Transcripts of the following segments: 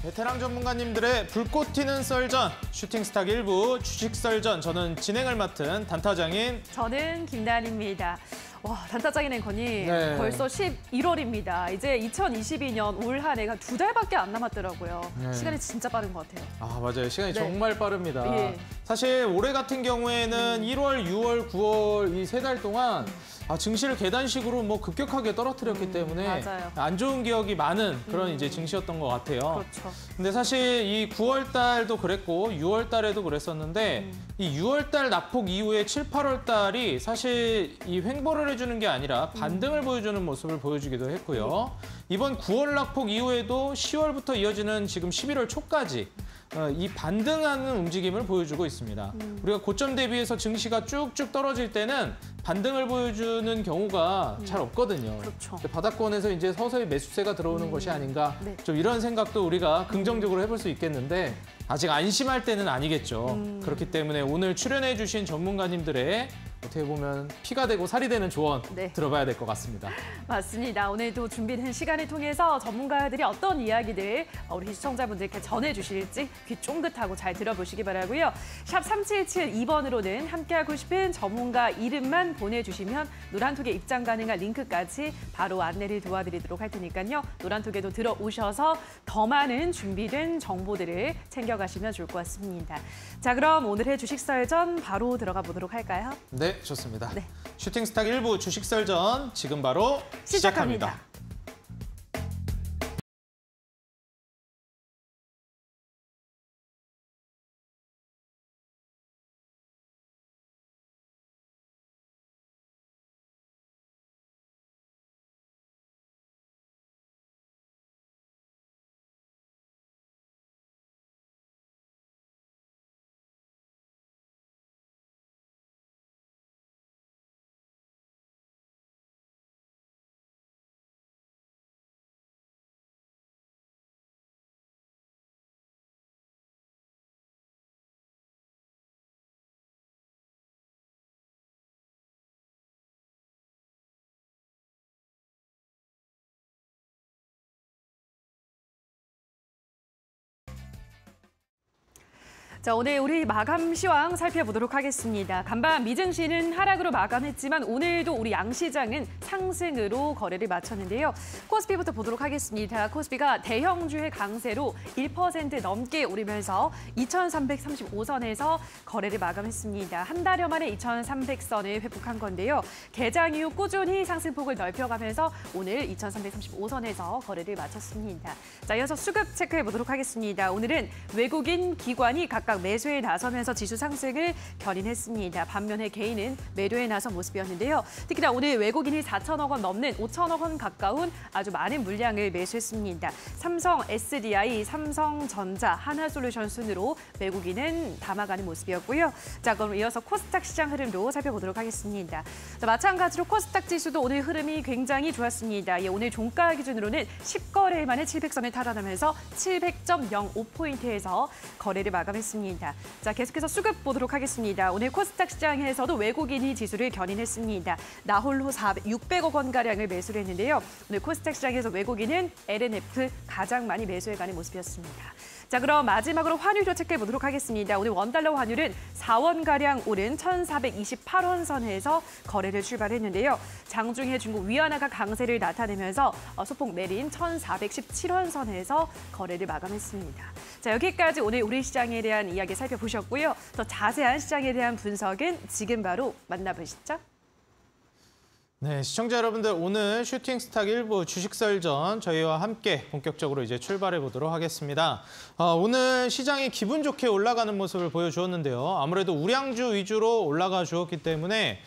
베테랑 전문가님들의 불꽃 튀는 썰전, 슈팅스탁 1부 주식 썰전. 저는 진행을 맡은 단타장인 저는 김나은입니다. 와, 단타장인 앵커님, 네. 벌써 11월입니다. 이제 2022년 올 한 해가 2달밖에 안 남았더라고요. 네. 시간이 진짜 빠른 것 같아요. 아, 맞아요. 시간이 네. 정말 빠릅니다. 예. 사실 올해 같은 경우에는 1월, 6월, 9월 이 3달 동안 증시를 계단식으로 뭐 급격하게 떨어뜨렸기 때문에 맞아요. 안 좋은 기억이 많은 그런 이제 증시였던 것 같아요. 그렇죠. 근데 사실 이 9월 달도 그랬고 6월 달에도 그랬었는데 이 6월 달 낙폭 이후에 7, 8월 달이 사실 이 횡보를 해주는 게 아니라 반등을 보여주는 모습을 보여주기도 했고요. 이번 9월 낙폭 이후에도 10월부터 이어지는 지금 11월 초까지 이 반등하는 움직임을 보여주고 있습니다. 우리가 고점 대비해서 증시가 쭉쭉 떨어질 때는 반등을 보여주는 경우가 잘 없거든요. 그렇죠. 바닥권에서 이제 서서히 매수세가 들어오는 것이 아닌가, 네. 좀 이런 생각도 우리가 긍정적으로 해볼 수 있겠는데 아직 안심할 때는 아니겠죠. 그렇기 때문에 오늘 출연해 주신 전문가님들의 어떻게 보면 피가 되고 살이 되는 조언 네. 들어봐야 될 것 같습니다. 맞습니다. 오늘도 준비된 시간을 통해서 전문가들이 어떤 이야기들 우리 시청자분들께 전해주실지 귀 쫑긋하고 잘 들어보시기 바라고요. 샵 3772번으로는 함께하고 싶은 전문가 이름만 보내주시면 노란톡에 입장 가능한 링크까지 바로 안내를 도와드리도록 할 테니까요. 노란톡에도 들어오셔서 더 많은 준비된 정보들을 챙겨가시면 좋을 것 같습니다. 자, 그럼 오늘의 주식설전 바로 들어가 보도록 할까요? 네, 좋습니다. 네. 슈팅스탁 1부 주식설전 지금 바로 시작합니다. 자, 오늘 우리 마감 시황 살펴보도록 하겠습니다. 간밤 미증시는 하락으로 마감했지만 오늘도 우리 양시장은 상승으로 거래를 마쳤는데요. 코스피부터 보도록 하겠습니다. 코스피가 대형주의 강세로 1% 넘게 오르면서 2,335선에서 거래를 마감했습니다. 한 달여 만에 2,300선을 회복한 건데요. 개장 이후 꾸준히 상승폭을 넓혀가면서 오늘 2,335선에서 거래를 마쳤습니다. 자, 이어서 수급 체크해 보도록 하겠습니다. 오늘은 외국인 기관이 각각 매수에 나서면서 지수 상승을 견인했습니다. 반면에 개인은 매도에 나선 모습이었는데요. 특히나 오늘 외국인이 4천억 원 넘는 5천억 원 가까운 아주 많은 물량을 매수했습니다. 삼성 SDI, 삼성전자, 하나솔루션 순으로 외국인은 담아가는 모습이었고요. 자, 그럼 이어서 코스닥 시장 흐름도 살펴보도록 하겠습니다. 자, 마찬가지로 코스닥 지수도 오늘 흐름이 굉장히 좋았습니다. 예, 오늘 종가 기준으로는 10거래일 만에 700선을 탈환하면서 700.05포인트에서 거래를 마감했습니다. 자, 계속해서 수급 보도록 하겠습니다. 오늘 코스닥 시장에서도 외국인이 지수를 견인했습니다. 나홀로 600억 원가량을 매수를 했는데요. 오늘 코스닥 시장에서 외국인은 LNF 가장 많이 매수해가는 모습이었습니다. 자, 그럼 마지막으로 환율도 체크해 보도록 하겠습니다. 오늘 원달러 환율은 4원가량 오른 1,428원 선에서 거래를 출발했는데요. 장중에 중국 위안화가 강세를 나타내면서 소폭 내린 1,417원 선에서 거래를 마감했습니다. 자, 여기까지 오늘 우리 시장에 대한 이야기 살펴보셨고요. 더 자세한 시장에 대한 분석은 지금 바로 만나보시죠. 네, 시청자 여러분들, 오늘 슈팅스탁 1부 주식설전 저희와 함께 본격적으로 이제 출발해 보도록 하겠습니다. 오늘 시장이 기분 좋게 올라가는 모습을 보여주었는데요. 아무래도 우량주 위주로 올라가 주었기 때문에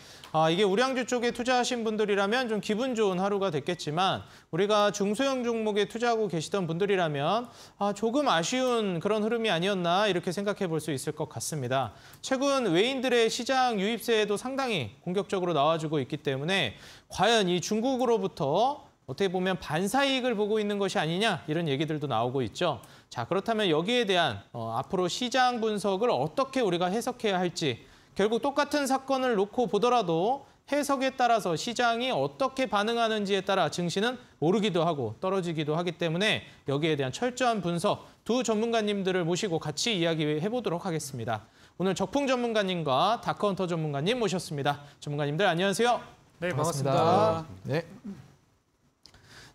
이게 우량주 쪽에 투자하신 분들이라면 좀 기분 좋은 하루가 됐겠지만 우리가 중소형 종목에 투자하고 계시던 분들이라면 조금 아쉬운 그런 흐름이 아니었나 이렇게 생각해 볼 수 있을 것 같습니다. 최근 외인들의 시장 유입세도 상당히 공격적으로 나와주고 있기 때문에 과연 이 중국으로부터 어떻게 보면 반사이익을 보고 있는 것이 아니냐 이런 얘기들도 나오고 있죠. 자, 그렇다면 여기에 대한 앞으로 시장 분석을 어떻게 우리가 해석해야 할지, 결국 똑같은 사건을 놓고 보더라도 해석에 따라서 시장이 어떻게 반응하는지에 따라 증시는 오르기도 하고 떨어지기도 하기 때문에 여기에 대한 철저한 분석 두 전문가님들을 모시고 같이 이야기해보도록 하겠습니다. 오늘 적풍 전문가님과 다크헌터 전문가님 모셨습니다. 전문가님들 안녕하세요. 네, 반갑습니다. 네.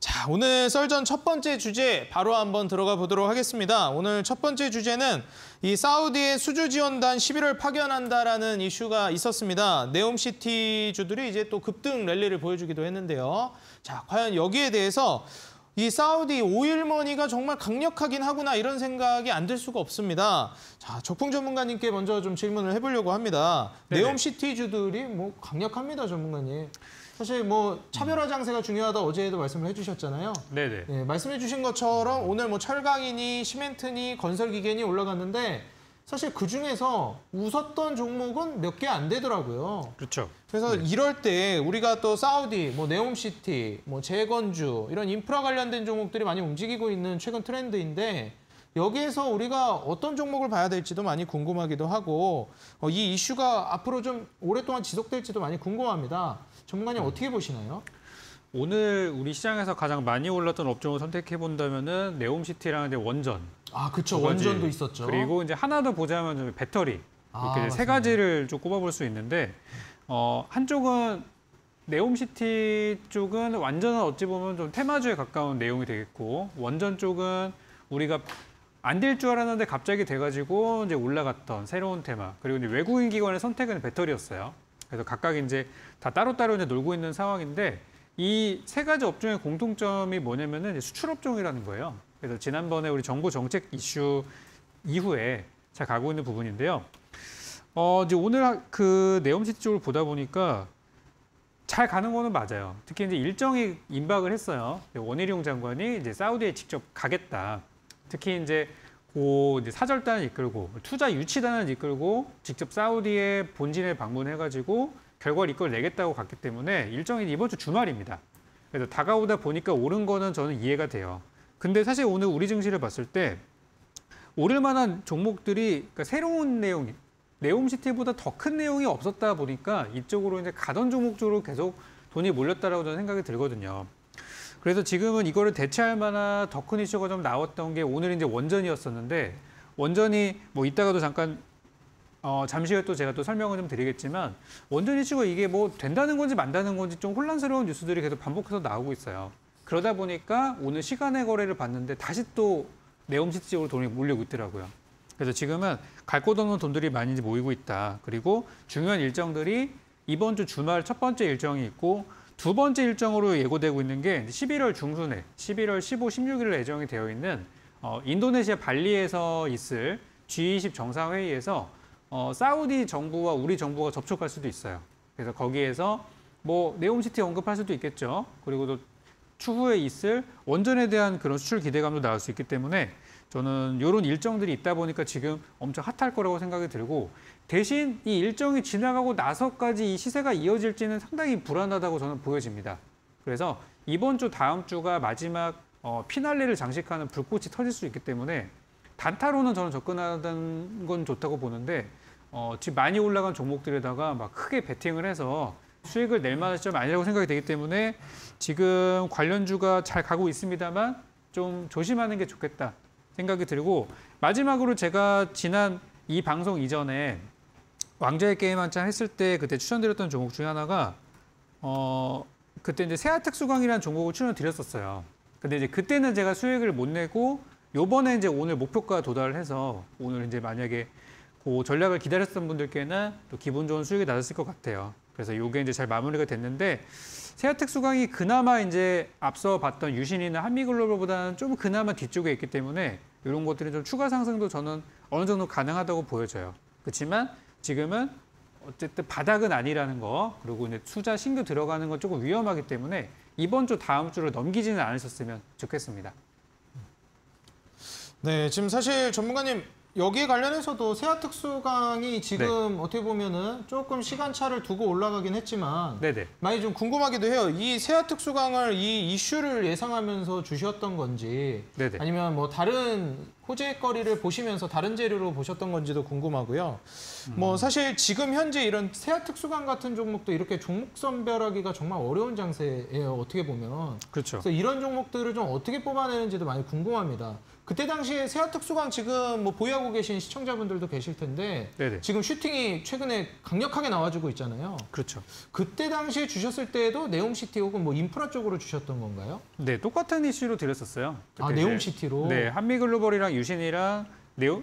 자, 오늘 썰전 첫 번째 주제 바로 한번 들어가 보도록 하겠습니다. 오늘 첫 번째 주제는 이 사우디의 수주 지원단 11월 파견한다라는 이슈가 있었습니다. 네옴시티주들이 이제 또 급등 랠리를 보여주기도 했는데요. 자, 과연 여기에 대해서 이 사우디 오일머니가 정말 강력하긴 하구나 이런 생각이 안 들 수가 없습니다. 자, 적풍 전문가님께 먼저 좀 질문을 해보려고 합니다. 네옴시티주들이 뭐 강력합니다, 전문가님. 사실 뭐 차별화 장세가 중요하다 어제도 말씀을 해주셨잖아요. 네네. 네, 말씀해주신 것처럼 오늘 뭐 철강이니 시멘트니 건설기계니 올라갔는데 사실 그 중에서 웃었던 종목은 몇 개 안 되더라고요. 그렇죠. 그래서 이럴 때 우리가 또 사우디, 뭐 네옴시티, 뭐 재건주 이런 인프라 관련된 종목들이 많이 움직이고 있는 최근 트렌드인데 여기에서 우리가 어떤 종목을 봐야 될지도 많이 궁금하기도 하고 이 이슈가 앞으로 좀 오랫동안 지속될지도 많이 궁금합니다. 전문가님 어떻게 보시나요? 오늘 우리 시장에서 가장 많이 올랐던 업종을 선택해 본다면은 네옴시티랑 이제 원전. 아, 그렇죠. 두 가지. 원전도 있었죠. 그리고 이제 하나 더 보자면 배터리. 이렇게 세 맞습니다. 가지를 좀 꼽아볼 수 있는데 한쪽은 네옴시티 쪽은 완전은 어찌 보면 좀 테마주에 가까운 내용이 되겠고 원전 쪽은 우리가 안 될 줄 알았는데 갑자기 돼가지고 이제 올라갔던 새로운 테마. 그리고 이제 외국인 기관의 선택은 배터리였어요. 그래서 각각 이제 다 따로따로 이제 놀고 있는 상황인데 이 세 가지 업종의 공통점이 뭐냐면은 이제 수출 업종이라는 거예요. 그래서 지난번에 우리 정부 정책 이슈 이후에 잘 가고 있는 부분인데요. 이제 오늘 그 네옴시티 쪽을 보다 보니까 잘 가는 거는 맞아요. 특히 이제 일정이 임박을 했어요. 원희룡 장관이 이제 사우디에 직접 가겠다. 특히 이제 이제 사절단을 이끌고 투자 유치단을 이끌고 직접 사우디에 본진에 방문해가지고 결과를 이끌어내겠다고 갔기 때문에 일정이 이번 주 주말입니다. 그래서 다가오다 보니까 오른 거는 저는 이해가 돼요. 근데 사실 오늘 우리 증시를 봤을 때 오를 만한 종목들이 그러니까 새로운 내용, 네옴시티보다 더 큰 내용이 없었다 보니까 이쪽으로 이제 가던 종목 쪽으로 계속 돈이 몰렸다라고 저는 생각이 들거든요. 그래서 지금은 이거를 대체할 만한 더 큰 이슈가 좀 나왔던 게 오늘 이제 원전이었었는데 원전이 뭐 이따가도 잠깐 잠시 후에 또 제가 또 설명을 좀 드리겠지만 원전 이슈가 이게 뭐 된다는 건지 만다는 건지 좀 혼란스러운 뉴스들이 계속 반복해서 나오고 있어요. 그러다 보니까 오늘 시간의 거래를 봤는데 다시 또 네옴시티 쪽으로 돈이 몰리고 있더라고요. 그래서 지금은 갈 곳 없는 돈들이 많이 모이고 있다. 그리고 중요한 일정들이 이번 주 주말 첫 번째 일정이 있고 두 번째 일정으로 예고되고 있는 게 11월 중순에 11월 15, 16일 예정이 되어 있는 인도네시아 발리에서 있을 G20 정상회의에서 사우디 정부와 우리 정부가 접촉할 수도 있어요. 그래서 거기에서 뭐 네옴시티 언급할 수도 있겠죠. 그리고 또 추후에 있을 원전에 대한 그런 수출 기대감도 나올 수 있기 때문에 저는 이런 일정들이 있다 보니까 지금 엄청 핫할 거라고 생각이 들고 대신 이 일정이 지나가고 나서까지 이 시세가 이어질지는 상당히 불안하다고 저는 보여집니다. 그래서 이번 주 다음 주가 마지막 피날레를 장식하는 불꽃이 터질 수 있기 때문에 단타로는 저는 접근하는 건 좋다고 보는데 지금 많이 올라간 종목들에다가 막 크게 베팅을 해서 수익을 낼 만한 시점이 아니라고 생각이 되기 때문에 지금 관련주가 잘 가고 있습니다만 좀 조심하는 게 좋겠다 생각이 들고 마지막으로 제가 지난 이 방송 이전에 왕좌의 게임 한창 했을 때 그때 추천드렸던 종목 중에 하나가 그때 이제 세아특수광이라는 종목을 추천드렸었어요. 근데 이제 그때는 제가 수익을 못 내고 요번에 이제 오늘 목표가 도달을 해서 오늘 이제 만약에 그 전략을 기다렸던 분들께는 또 기분 좋은 수익이 나셨을 것 같아요. 그래서 요게 이제 잘 마무리가 됐는데 세아특수광이 그나마 이제 앞서 봤던 유신이나 한미글로벌보다는 좀 그나마 뒤쪽에 있기 때문에 이런 것들이 좀 추가 상승도 저는 어느 정도 가능하다고 보여져요. 그렇지만 지금은 어쨌든 바닥은 아니라는 거 그리고 이제 투자 신규 들어가는 건 조금 위험하기 때문에 이번 주 다음 주를 넘기지는 않으셨으면 좋겠습니다. 네, 지금 사실 전문가님 여기에 관련해서도 세아특수광이 지금 어떻게 보면은 조금 시간차를 두고 올라가긴 했지만 네네. 많이 좀 궁금하기도 해요. 이 세아특수광을 이 이슈를 예상하면서 주셨던 건지 네네. 아니면 뭐 다른 호재거리를 보시면서 다른 재료로 보셨던 건지도 궁금하고요. 뭐 사실 지금 현재 이런 세아특수강 같은 종목도 이렇게 종목 선별하기가 정말 어려운 장세예요. 어떻게 보면. 그렇죠. 그래서 이런 종목들을 좀 어떻게 뽑아내는지도 많이 궁금합니다. 그때 당시에 세아특수강 지금 뭐 보유하고 계신 시청자분들도 계실 텐데 네네. 지금 슈팅이 최근에 강력하게 나와주고 있잖아요. 그렇죠. 그때 당시에 주셨을 때도 네옴시티 혹은 뭐 인프라 쪽으로 주셨던 건가요? 네, 똑같은 이슈로 드렸었어요. 아, 그때 이제 네옴시티로? 네, 한미글로벌이랑 유신이랑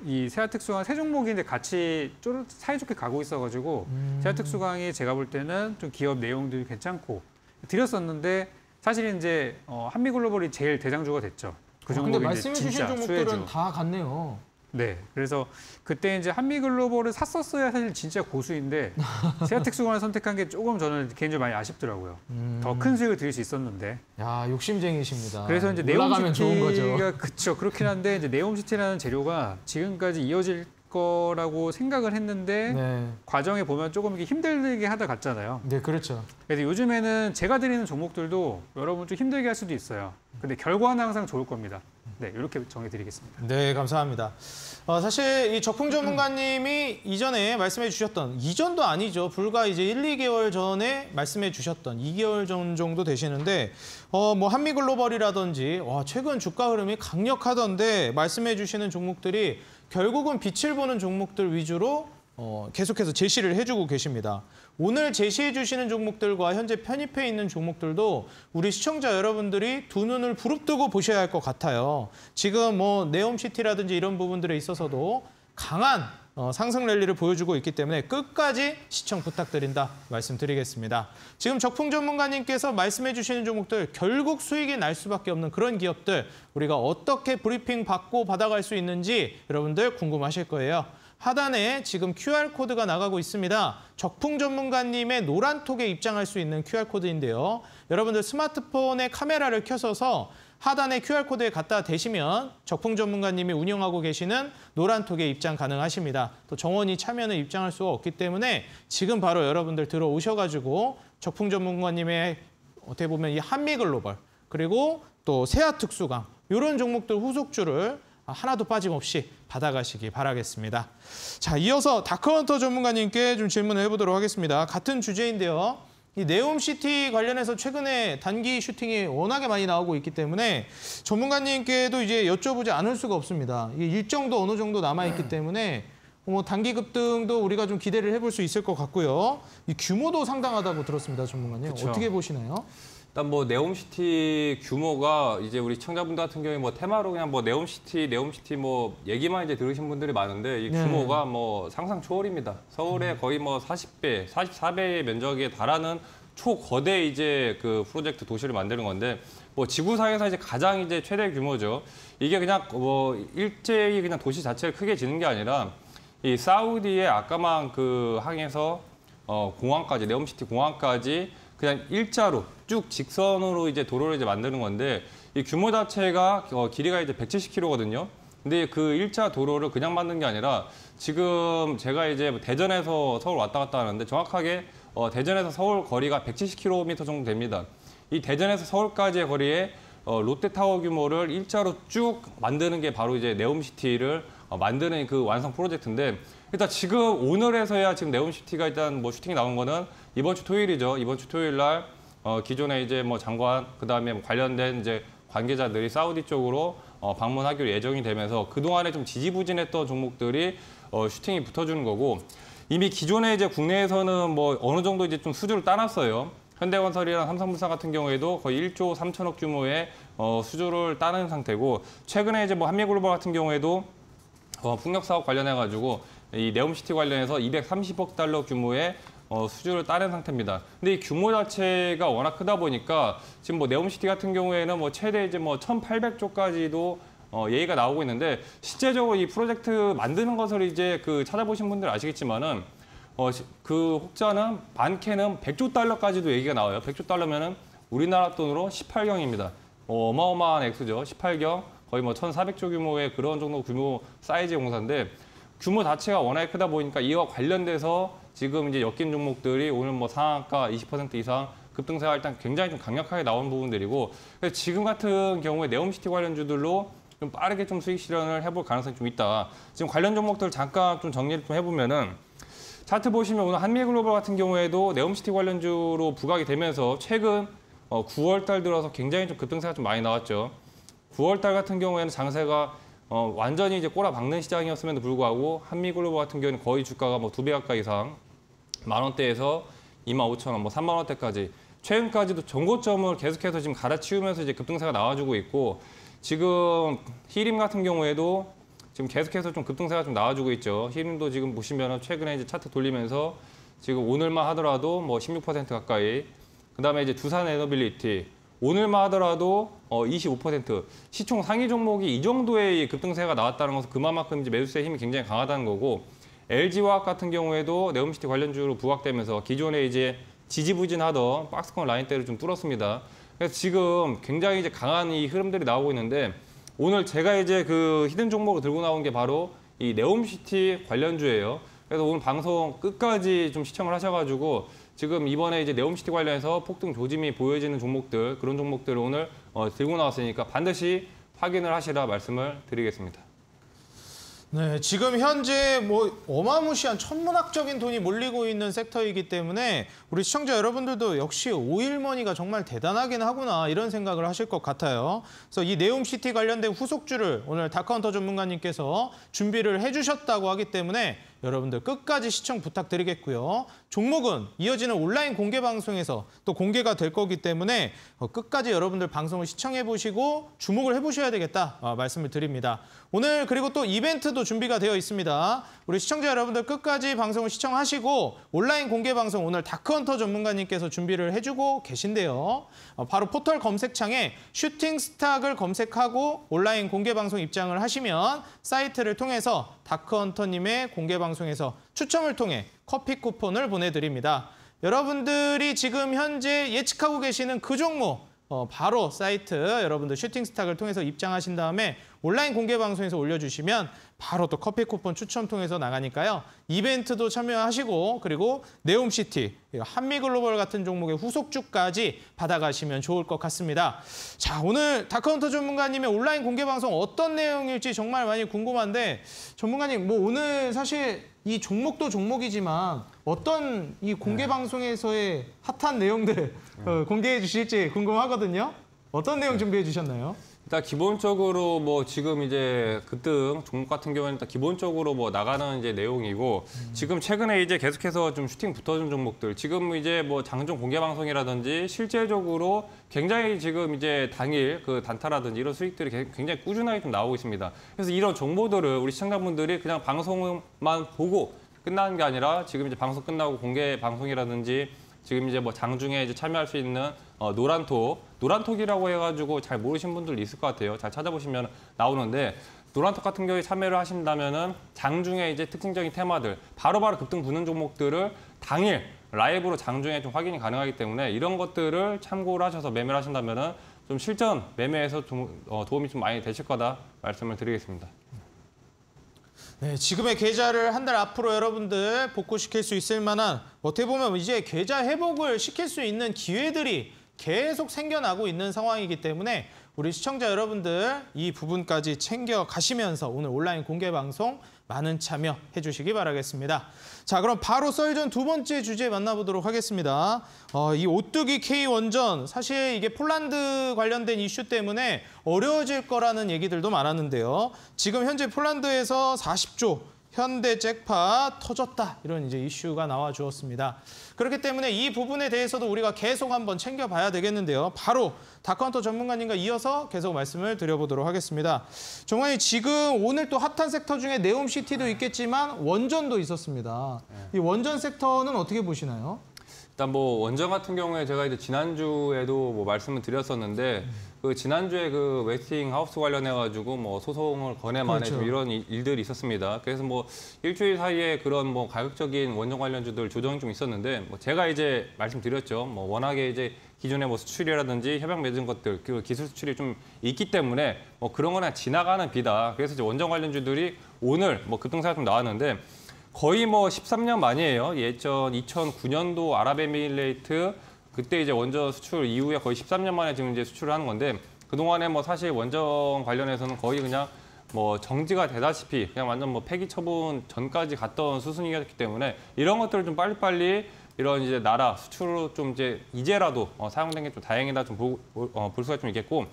이 세아특수강 세 종목인데 같이 사이좋게 가고 있어가지고 세아특수강이 제가 볼 때는 좀 기업 내용도 괜찮고 드렸었는데 사실 이제 한미글로벌이 제일 대장주가 됐죠. 그 근데 종목이 말씀해 이제 주신 진짜 종목들은 수혜주. 다 같네요. 네, 그래서 그때 이제 한미글로벌을 샀었어야 사실 진짜 고수인데 세아특수강을 선택한 게 조금 저는 개인적으로 많이 아쉽더라고요. 더 큰 수익을 드릴 수 있었는데. 야, 욕심쟁이십니다. 그래서 이제 올라가면 좋은 거죠. 네옴시티가 그쵸 그렇긴 한데 이제 네옴시티라는 재료가 지금까지 이어질 거라고 생각을 했는데 네, 과정에 보면 조금 이렇게 힘들게 하다 갔잖아요. 네, 그렇죠. 그래서 요즘에는 제가 드리는 종목들도 여러분 좀 힘들게 할 수도 있어요. 근데 결과는 항상 좋을 겁니다. 네, 이렇게 정해드리겠습니다. 네, 감사합니다. 사실 이 적풍 전문가님이 이전에 말씀해 주셨던, 이전도 아니죠. 불과 이제 1, 2개월 전에 말씀해 주셨던 2개월 전 정도 되시는데 뭐 한미글로벌이라든지 최근 주가 흐름이 강력하던데 말씀해 주시는 종목들이 결국은 빛을 보는 종목들 위주로 계속해서 제시를 해주고 계십니다. 오늘 제시해 주시는 종목들과 현재 편입해 있는 종목들도 우리 시청자 여러분들이 두 눈을 부릅뜨고 보셔야 할 것 같아요. 지금 뭐 네옴시티라든지 이런 부분들에 있어서도 강한 상승 랠리를 보여주고 있기 때문에 끝까지 시청 부탁드린다 말씀드리겠습니다. 지금 적풍 전문가님께서 말씀해 주시는 종목들 결국 수익이 날 수밖에 없는 그런 기업들 우리가 어떻게 브리핑 받고 받아갈 수 있는지 여러분들 궁금하실 거예요. 하단에 지금 QR코드가 나가고 있습니다. 적풍 전문가님의 노란톡에 입장할 수 있는 QR코드인데요. 여러분들 스마트폰에 카메라를 켜셔서 하단에 QR코드에 갖다 대시면 적풍 전문가님이 운영하고 계시는 노란톡에 입장 가능하십니다. 또 정원이 참여는 입장할 수가 없기 때문에 지금 바로 여러분들 들어오셔가지고 적풍 전문가님의 어떻게 보면 이 한미글로벌 그리고 또 세아특수강 이런 종목들 후속주를 하나도 빠짐없이 받아가시기 바라겠습니다. 자, 이어서 다크헌터 전문가님께 좀 질문을 해보도록 하겠습니다. 같은 주제인데요. 이 네옴시티 관련해서 최근에 단기 슈팅이 워낙에 많이 나오고 있기 때문에 전문가님께도 이제 여쭤보지 않을 수가 없습니다. 이게 일정도 어느 정도 남아있기 때문에 뭐 단기 급등도 우리가 좀 기대를 해볼 수 있을 것 같고요. 이 규모도 상당하다고 들었습니다, 전문가님. 그쵸. 어떻게 보시나요? 일단 뭐 네옴시티 규모가 이제 우리 시청자분들 같은 경우에 뭐 테마로 그냥 뭐 네옴시티 뭐 얘기만 이제 들으신 분들이 많은데 이 네. 규모가 뭐 상상 초월입니다. 서울의 거의 뭐 40배, 44배의 면적에 달하는 초거대 이제 그 프로젝트 도시를 만드는 건데 뭐 지구상에서 이제 가장 이제 최대 규모죠. 이게 그냥 뭐 일제히 그냥 도시 자체를 크게 지는 게 아니라 이 사우디의 아까만 그 항에서 공항까지 네옴시티 공항까지 그냥 일자로 쭉 직선으로 이제 도로를 이제 만드는 건데 이 규모 자체가 길이가 이제 170km거든요. 근데 그 일자 도로를 그냥 만든 게 아니라 지금 제가 이제 대전에서 서울 왔다 갔다 하는데 정확하게 대전에서 서울 거리가 170km 정도 됩니다. 이 대전에서 서울까지의 거리에 롯데타워 규모를 일자로 쭉 만드는 게 바로 이제 네옴시티를 만드는 그 완성 프로젝트인데 일단 지금 오늘에서야 지금 네옴시티가 일단 뭐 슈팅이 나온 거는 이번 주 토요일이죠. 이번 주 토요일 날 기존에 이제 뭐 장관 그다음에 뭐 관련된 이제 관계자들이 사우디 쪽으로 방문하기로 예정이 되면서 그동안에 좀 지지부진했던 종목들이 슈팅이 붙어주는 거고 이미 기존에 이제 국내에서는 뭐 어느 정도 이제 좀 수주를 따놨어요. 현대건설이랑 삼성물산 같은 경우에도 거의 1조 3천억 규모의 수주를 따는 상태고 최근에 이제 뭐 한미글로벌 같은 경우에도 풍력 사업 관련해가지고 이 네옴시티 관련해서 230억 달러 규모의 수주를 따낸 상태입니다. 근데 이 규모 자체가 워낙 크다 보니까 지금 뭐 네옴시티 같은 경우에는 뭐 최대 이제 뭐 1,800조까지도 얘기가 나오고 있는데 실제적으로 이 프로젝트 만드는 것을 이제 그 찾아보신 분들 아시겠지만은 그 혹자는 많게는 100조 달러까지도 얘기가 나와요. 100조 달러면은 우리나라 돈으로 18경입니다. 어마어마한 액수죠. 18경 거의 뭐 1,400조 규모의 그런 정도 규모 사이즈의 공사인데 규모 자체가 워낙에 크다 보니까 이와 관련돼서 지금 이제 엮인 종목들이 오늘 뭐 상한가 20% 이상 급등세가 일단 굉장히 좀 강력하게 나온 부분들이고 지금 같은 경우에 네옴시티 관련주들로 좀 빠르게 좀 수익 실현을 해볼 가능성이 좀 있다. 지금 관련 종목들 잠깐 좀 정리를 좀 해보면은 차트 보시면 오늘 한미글로벌 같은 경우에도 네옴시티 관련주로 부각이 되면서 최근 9월 달 들어서 굉장히 좀 급등세가 좀 많이 나왔죠. 9월 달 같은 경우에는 장세가 완전히 이제 꼬라박는 시장이었음에도 불구하고 한미글로벌 같은 경우는 거의 주가가 뭐 2배 가까이 이상 10,000원대에서 25,000원, 뭐 3만 원대까지 최근까지도 전고점을 계속해서 지금 갈아치우면서 이제 급등세가 나와주고 있고 지금 히림 같은 경우에도 지금 계속해서 좀 급등세가 좀 나와주고 있죠. 히림도 지금 보시면 최근에 이제 차트 돌리면서 지금 오늘만 하더라도 뭐 16% 가까이. 그다음에 이제 두산 에너빌리티 오늘만 하더라도 25% 시총 상위 종목이 이 정도의 급등세가 나왔다는 것은 그만큼 이제 매수세의 힘이 굉장히 강하다는 거고 LG화학 같은 경우에도 네옴시티 관련주로 부각되면서 기존에 이제 지지부진하던 박스권 라인대를 좀 뚫었습니다. 그래서 지금 굉장히 이제 강한 이 흐름들이 나오고 있는데 오늘 제가 이제 그 히든 종목을 들고 나온 게 바로 이 네옴시티 관련주예요. 그래서 오늘 방송 끝까지 좀 시청을 하셔가지고 지금 이번에 이제 네옴시티 관련해서 폭등 조짐이 보여지는 종목들 그런 종목들을 오늘 들고 나왔으니까 반드시 확인을 하시라 말씀을 드리겠습니다. 네, 지금 현재 뭐 어마무시한 천문학적인 돈이 몰리고 있는 섹터이기 때문에 우리 시청자 여러분들도 역시 오일머니가 정말 대단하긴 하구나 이런 생각을 하실 것 같아요. 그래서 이 네옴시티 관련된 후속주를 오늘 다카운터 전문가님께서 준비를 해주셨다고 하기 때문에 여러분들 끝까지 시청 부탁드리겠고요. 종목은 이어지는 온라인 공개 방송에서 또 공개가 될 거기 때문에 끝까지 여러분들 방송을 시청해 보시고 주목을 해보셔야 되겠다 말씀을 드립니다. 오늘 그리고 또 이벤트도 준비가 되어 있습니다. 우리 시청자 여러분들 끝까지 방송을 시청하시고 온라인 공개 방송 오늘 다크헌터 전문가님께서 준비를 해주고 계신데요. 바로 포털 검색창에 슈팅스탁을 검색하고 온라인 공개 방송 입장을 하시면 사이트를 통해서 다크헌터님의 공개 방송에서 추첨을 통해 커피 쿠폰을 보내드립니다. 여러분들이 지금 현재 예측하고 계시는 그 종목 바로 사이트 여러분들 슈팅스탁을 통해서 입장하신 다음에 온라인 공개 방송에서 올려주시면 바로 또 커피 쿠폰 추첨 통해서 나가니까요. 이벤트도 참여하시고 그리고 네옴시티, 한미글로벌 같은 종목의 후속주까지 받아가시면 좋을 것 같습니다. 자, 오늘 다카운터 전문가님의 온라인 공개 방송 어떤 내용일지 정말 많이 궁금한데 전문가님 뭐 오늘 사실 이 종목도 종목이지만 어떤 이 공개 방송에서의 핫한 내용들 공개해 주실지 궁금하거든요. 어떤 내용 준비해 주셨나요? 일단 기본적으로 뭐 지금 이제 급등 종목 같은 경우는 일단 기본적으로 뭐 나가는 이제 내용이고 지금 최근에 이제 계속해서 좀 슈팅 붙어준 종목들 지금 이제 뭐 장중 공개 방송이라든지 실제적으로 굉장히 지금 이제 당일 그 단타라든지 이런 수익들이 굉장히 꾸준하게 좀 나오고 있습니다. 그래서 이런 정보들을 우리 시청자분들이 그냥 방송만 보고 끝나는 게 아니라 지금 이제 방송 끝나고 공개 방송이라든지 지금 이제 뭐 장중에 이제 참여할 수 있는 노란톡이라고 해가지고 잘 모르신 분들 있을 것 같아요. 잘 찾아보시면 나오는데 노란톡 같은 경우에 참여를 하신다면은 장중에 이제 특징적인 테마들 바로바로 급등 붙는 종목들을 당일 라이브로 장중에 좀 확인이 가능하기 때문에 이런 것들을 참고를 하셔서 매매를 하신다면은 좀 실전 매매에서 좀 도움이 좀 많이 되실 거다 말씀을 드리겠습니다. 네, 지금의 계좌를 한 달 앞으로 여러분들 복구시킬 수 있을 만한 어떻게 보면 이제 계좌 회복을 시킬 수 있는 기회들이 계속 생겨나고 있는 상황이기 때문에 우리 시청자 여러분들 이 부분까지 챙겨가시면서 오늘 온라인 공개 방송 많은 참여해 주시기 바라겠습니다. 자, 그럼 바로 썰전 두 번째 주제 만나보도록 하겠습니다. 이 오뚜기 K원전 사실 이게 폴란드 관련된 이슈 때문에 어려워질 거라는 얘기들도 많았는데요. 지금 현재 폴란드에서 40조 현대 잭팟 터졌다 이런 이제 이슈가 나와 주었습니다. 그렇기 때문에 이 부분에 대해서도 우리가 계속 한번 챙겨봐야 되겠는데요. 바로 다카운터 전문가님과 이어서 계속 말씀을 드려보도록 하겠습니다. 정말 지금 오늘 또 핫한 섹터 중에 네옴시티도 있겠지만 원전도 있었습니다. 이 원전 섹터는 어떻게 보시나요? 일단 뭐 원전 같은 경우에 제가 이제 지난주에도 뭐 말씀을 드렸었는데 그 지난주에 그 웨스팅하우스 관련해가지고 뭐 소송을 거래 만에 그렇죠. 좀 이런 일들이 있었습니다. 그래서 뭐 일주일 사이에 그런 뭐 가격적인 원전 관련주들 조정이 좀 있었는데 뭐 제가 이제 말씀드렸죠. 뭐 워낙에 이제 기존의 뭐 수출이라든지 협약 맺은 것들 그 기술 수출이 좀 있기 때문에 뭐 그런 거는 지나가는 비다. 그래서 이제 원전 관련주들이 오늘 뭐 급등세가 좀 나왔는데. 거의 뭐 13년 만이에요. 예전 2009년도 아랍에미레이트 그때 이제 원전 수출 이후에 거의 13년 만에 지금 이제 수출을 하는 건데 그동안에 뭐 사실 원전 관련해서는 거의 그냥 뭐 정지가 되다시피 그냥 완전 뭐 폐기 처분 전까지 갔던 수순이었기 때문에 이런 것들을 좀 빨리빨리 이런 이제 나라 수출로 좀 이제라도 사용된 게 좀 다행이다 좀 볼 수가 좀 있겠고,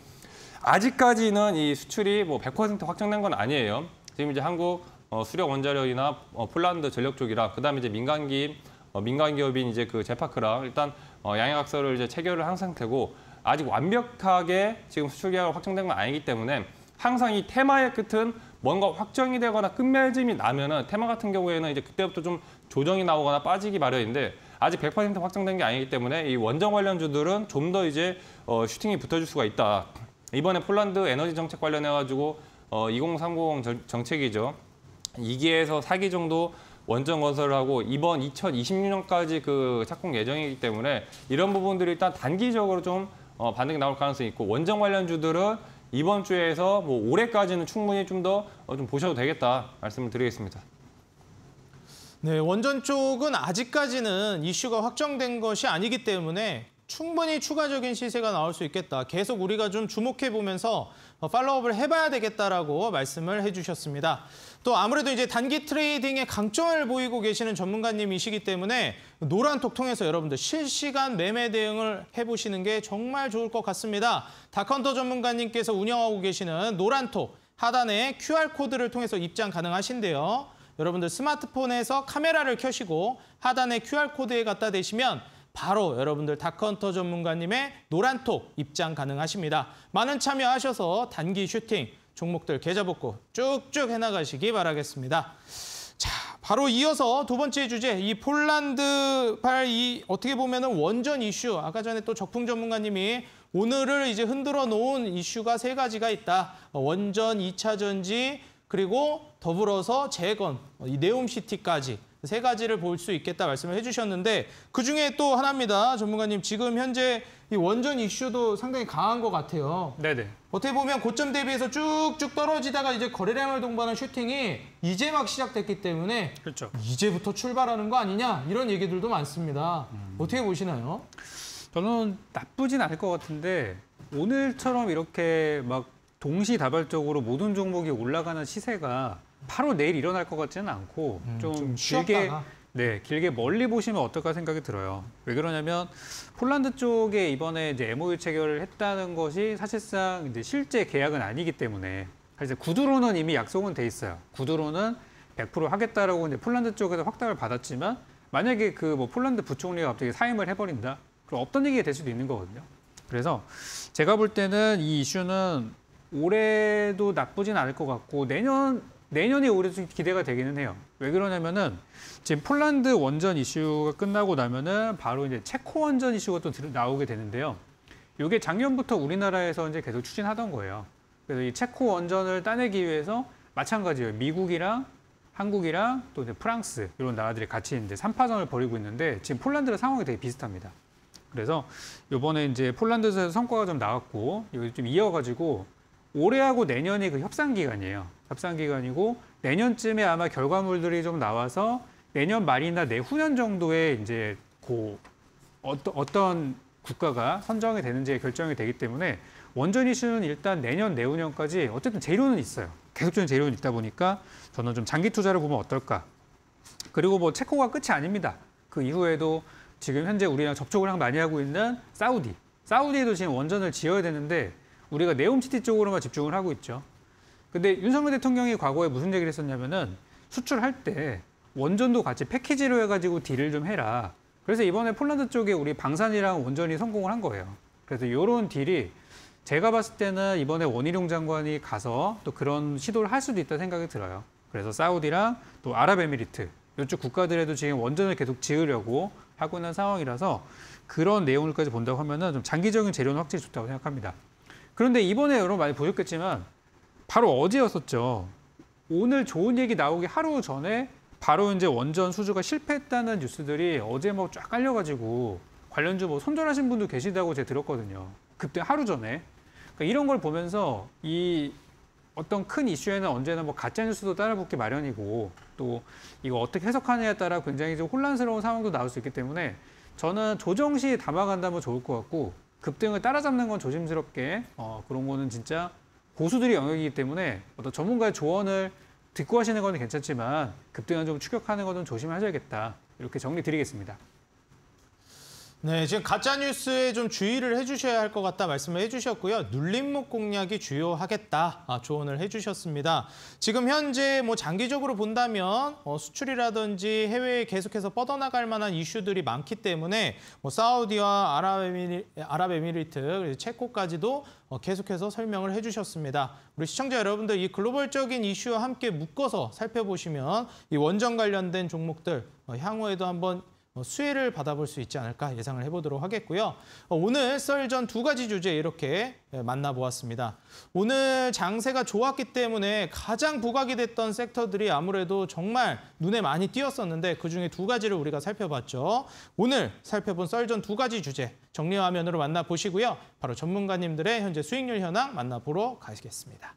아직까지는 이 수출이 뭐 100% 확정된 건 아니에요. 지금 이제 한국 수력 원자력이나 폴란드 전력 쪽이랑 그다음에 이제 민간 기업인 이제 그 제파크랑 일단 양해각서를 이제 체결을 한 상태고, 아직 완벽하게 지금 수출 계약을 확정된 건 아니기 때문에 항상 이 테마의 끝은 뭔가 확정이 되거나 끝맺음이 나면은 테마 같은 경우에는 이제 그때부터 좀 조정이 나오거나 빠지기 마련인데, 아직 100% 확정된 게 아니기 때문에 이 원전 관련주들은 좀 더 이제 슈팅이 붙어줄 수가 있다. 이번에 폴란드 에너지 정책 관련해가지고 2030 정책이죠. 2기에서 4기 정도 원전 건설을 하고 이번 2026년까지 그 착공 예정이기 때문에 이런 부분들이 일단 단기적으로 좀 반등이 나올 가능성이 있고, 원전 관련주들은 이번 주에서 뭐 올해까지는 충분히 좀 더 좀 보셔도 되겠다 말씀을 드리겠습니다. 네, 원전 쪽은 아직까지는 이슈가 확정된 것이 아니기 때문에 충분히 추가적인 시세가 나올 수 있겠다. 계속 우리가 좀 주목해보면서 팔로우업을 해봐야 되겠다라고 말씀을 해주셨습니다. 또 아무래도 이제 단기 트레이딩에 강점을 보이고 계시는 전문가님이시기 때문에 노란톡 통해서 여러분들 실시간 매매 대응을 해보시는 게 정말 좋을 것 같습니다. 다컨터 전문가님께서 운영하고 계시는 노란톡 하단에 QR코드를 통해서 입장 가능하신데요. 여러분들 스마트폰에서 카메라를 켜시고 하단에 QR코드에 갖다 대시면 바로 여러분들 다컨터 전문가님의 노란톡 입장 가능하십니다. 많은 참여하셔서 단기 슈팅 종목들 계좌 복구 쭉쭉 해나가시기 바라겠습니다. 자, 바로 이어서 두 번째 주제, 이 폴란드발 이 어떻게 보면은 원전 이슈, 아까 전에 또 적풍 전문가님이 오늘을 이제 흔들어 놓은 이슈가 3가지가 있다. 원전 2차 전지, 그리고 더불어서 재건, 이 네옴시티까지 3가지를 볼 수 있겠다 말씀을 해주셨는데, 그중에 또 하나입니다. 전문가님, 지금 현재 이 원전 이슈도 상당히 강한 것 같아요. 네네. 어떻게 보면 고점 대비해서 쭉쭉 떨어지다가 이제 거래량을 동반한 슈팅이 이제 막 시작됐기 때문에 그렇죠. 이제부터 출발하는 거 아니냐 이런 얘기들도 많습니다. 어떻게 보시나요? 저는 나쁘진 않을 것 같은데, 오늘처럼 이렇게 막 동시다발적으로 모든 종목이 올라가는 시세가 바로 내일 일어날 것 같지는 않고 좀 길게, 길게 멀리 보시면 어떨까 생각이 들어요. 왜 그러냐면 폴란드 쪽에 이번에 이제 MOU 체결을 했다는 것이 사실상 이제 실제 계약은 아니기 때문에, 사실 구두로는 이미 약속은 돼 있어요. 구두로는 100% 하겠다라고 이제 폴란드 쪽에서 확답을 받았지만, 만약에 그 뭐 폴란드 부총리가 갑자기 사임을 해버린다, 그럼 없던 얘기가 될 수도 있는 거거든요. 그래서 제가 볼 때는 이 이슈는 올해도 나쁘진 않을 것 같고, 내년이 올해 좀 기대가 되기는 해요. 왜 그러냐면은 지금 폴란드 원전 이슈가 끝나고 나면은 바로 이제 체코 원전 이슈가 또 나오게 되는데요. 이게 작년부터 우리나라에서 이제 계속 추진하던 거예요. 그래서 이 체코 원전을 따내기 위해서 마찬가지예요. 미국이랑 한국이랑 또 이제 프랑스 이런 나라들이 같이 이제 3파전을 벌이고 있는데, 지금 폴란드랑 상황이 되게 비슷합니다. 그래서 이번에 이제 폴란드에서 성과가 좀 나왔고, 이거 좀 이어가지고 올해하고 내년이 그 협상 기간이에요. 협상 기간이고, 내년쯤에 아마 결과물들이 좀 나와서 내년 말이나 내후년 정도에 이제 어떤 국가가 선정이 되는지 결정이 되기 때문에, 원전 이슈는 일단 내년 내후년까지 어쨌든 재료는 있어요. 계속적인 재료는 있다 보니까 저는 좀 장기 투자를 보면 어떨까. 그리고 뭐 체코가 끝이 아닙니다. 그 이후에도 지금 현재 우리랑 접촉을 많이 하고 있는 사우디에도 지금 원전을 지어야 되는데 우리가 네옴시티 쪽으로만 집중을 하고 있죠. 근데 윤석열 대통령이 과거에 무슨 얘기를 했었냐면은, 수출할 때 원전도 같이 패키지로 해가지고 딜을 좀 해라. 그래서 이번에 폴란드 쪽에 우리 방산이랑 원전이 성공을 한 거예요. 그래서 이런 딜이 제가 봤을 때는 이번에 원희룡 장관이 가서 또 그런 시도를 할 수도 있다 생각이 들어요. 그래서 사우디랑 또 아랍에미리트 이쪽 국가들에도 지금 원전을 계속 지으려고 하고 있는 상황이라서, 그런 내용을까지 본다고 하면은 좀 장기적인 재료는 확실히 좋다고 생각합니다. 그런데 이번에 여러분 많이 보셨겠지만 바로 어제였었죠. 오늘 좋은 얘기 나오기 하루 전에 바로 이제 원전 수주가 실패했다는 뉴스들이 어제 뭐 쫙 깔려가지고 관련주 뭐 손절하신 분도 계시다고 제가 들었거든요. 그때 하루 전에. 그러니까 이런 걸 보면서 이 어떤 큰 이슈에는 언제나 뭐 가짜 뉴스도 따라붙기 마련이고, 또 이거 어떻게 해석하느냐에 따라 굉장히 좀 혼란스러운 상황도 나올 수 있기 때문에, 저는 조정 시 담아간다면 좋을 것 같고, 급등을 따라잡는 건 조심스럽게 그런 거는 진짜 고수들의 영역이기 때문에 어떤 전문가의 조언을 듣고 하시는 건 괜찮지만 급등을 좀 추격하는 건 좀 조심하셔야겠다. 이렇게 정리 드리겠습니다. 네, 지금 가짜 뉴스에 좀 주의를 해주셔야 할 것 같다 말씀을 해주셨고요. 눌림목 공략이 주요하겠다 조언을 해주셨습니다. 지금 현재 뭐 장기적으로 본다면 수출이라든지 해외에 계속해서 뻗어나갈 만한 이슈들이 많기 때문에 뭐 사우디와 아랍에미리트, 체코까지도 계속해서 설명을 해주셨습니다. 우리 시청자 여러분들 이 글로벌적인 이슈와 함께 묶어서 살펴보시면 이 원전 관련된 종목들 향후에도 한번 수혜를 받아볼 수 있지 않을까 예상을 해보도록 하겠고요. 오늘 썰전 두 가지 주제 이렇게 만나보았습니다. 오늘 장세가 좋았기 때문에 가장 부각이 됐던 섹터들이 아무래도 정말 눈에 많이 띄었었는데 그중에 두 가지를 우리가 살펴봤죠. 오늘 살펴본 썰전 두 가지 주제 정리 화면으로 만나보시고요. 바로 전문가님들의 현재 수익률 현황 만나보러 가시겠습니다.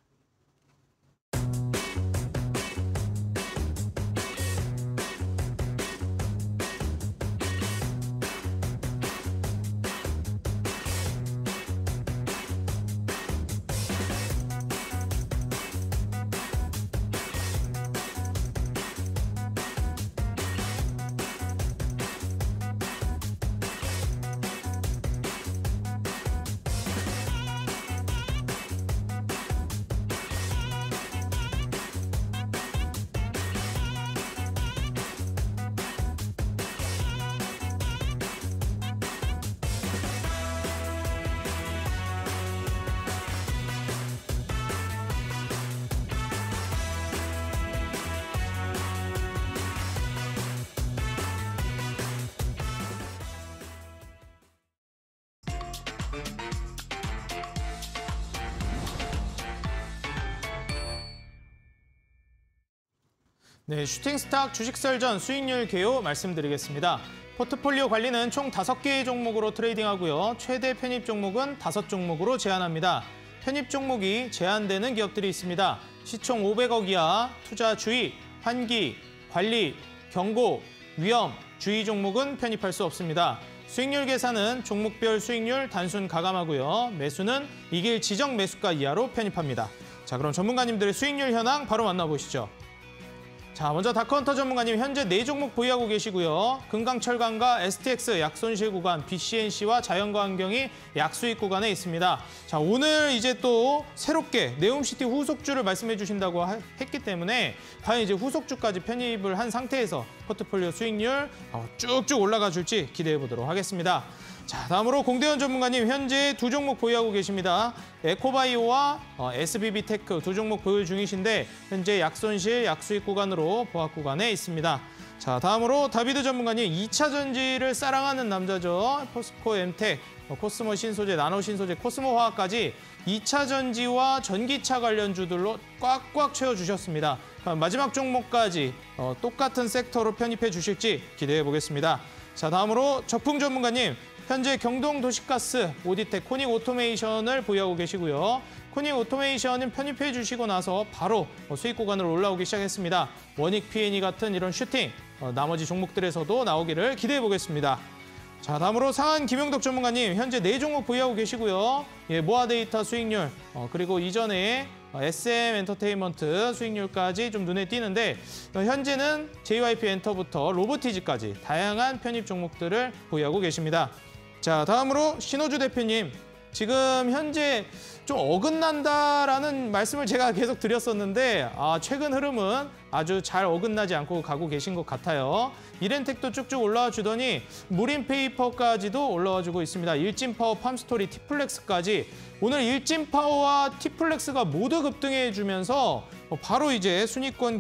네, 슈팅스탁 주식설전 수익률 개요 말씀드리겠습니다. 포트폴리오 관리는 총 5개의 종목으로 트레이딩하고요. 최대 편입 종목은 5종목으로 제한합니다. 편입 종목이 제한되는 기업들이 있습니다. 시총 500억 이하, 투자 주의, 환기, 관리, 경고, 위험, 주의 종목은 편입할 수 없습니다. 수익률 계산은 종목별 수익률 단순 가감하고요. 매수는 이길 지정 매수가 이하로 편입합니다. 자, 그럼 전문가님들의 수익률 현황 바로 만나보시죠. 자, 먼저 다크헌터 전문가님 현재 4종목 보유하고 계시고요. 금강철강과 STX 약손실 구간, BCNC와 자연과 환경이 약수익 구간에 있습니다. 자, 오늘 이제 또 새롭게 네옴시티 후속주를 말씀해 주신다고 했기 때문에 과연 이제 후속주까지 편입을 한 상태에서 포트폴리오 수익률 쭉쭉 올라가 줄지 기대해 보도록 하겠습니다. 자, 다음으로 공대현 전문가님 현재 2종목 보유하고 계십니다. 에코바이오와 SBB테크 2종목 보유 중이신데 현재 약손실, 약수익 구간으로 보합 구간에 있습니다. 자, 다음으로 다비드 전문가님 2차 전지를 사랑하는 남자죠. 포스코 엠텍, 코스모 신소재, 나노 신소재, 코스모 화학까지 2차 전지와 전기차 관련주들로 꽉꽉 채워주셨습니다. 마지막 종목까지 똑같은 섹터로 편입해 주실지 기대해 보겠습니다. 자, 다음으로 적풍 전문가님 현재 경동도시가스, 오디텍, 코닉 오토메이션을 보유하고 계시고요. 코닉 오토메이션은 편입해 주시고 나서 바로 수익 구간으로 올라오기 시작했습니다. 원익 P&E 같은 이런 슈팅, 나머지 종목들에서도 나오기를 기대해 보겠습니다. 자, 다음으로 상한 김용덕 전문가님 현재 4종목 보유하고 계시고요. 모아데이터 수익률, 그리고 이전에 SM 엔터테인먼트 수익률까지 좀 눈에 띄는데 현재는 JYP 엔터부터 로보티즈까지 다양한 편입 종목들을 보유하고 계십니다. 자, 다음으로 신호주 대표님 지금 현재 좀 어긋난다라는 말씀을 제가 계속 드렸었는데 최근 흐름은 아주 잘 어긋나지 않고 가고 계신 것 같아요. 이렌텍도 쭉쭉 올라와 주더니 무림페이퍼까지도 올라와 주고 있습니다. 일진파워, 팜스토리, 티플렉스까지 오늘 일진파워와 티플렉스가 모두 급등해 주면서 바로 이제 순위권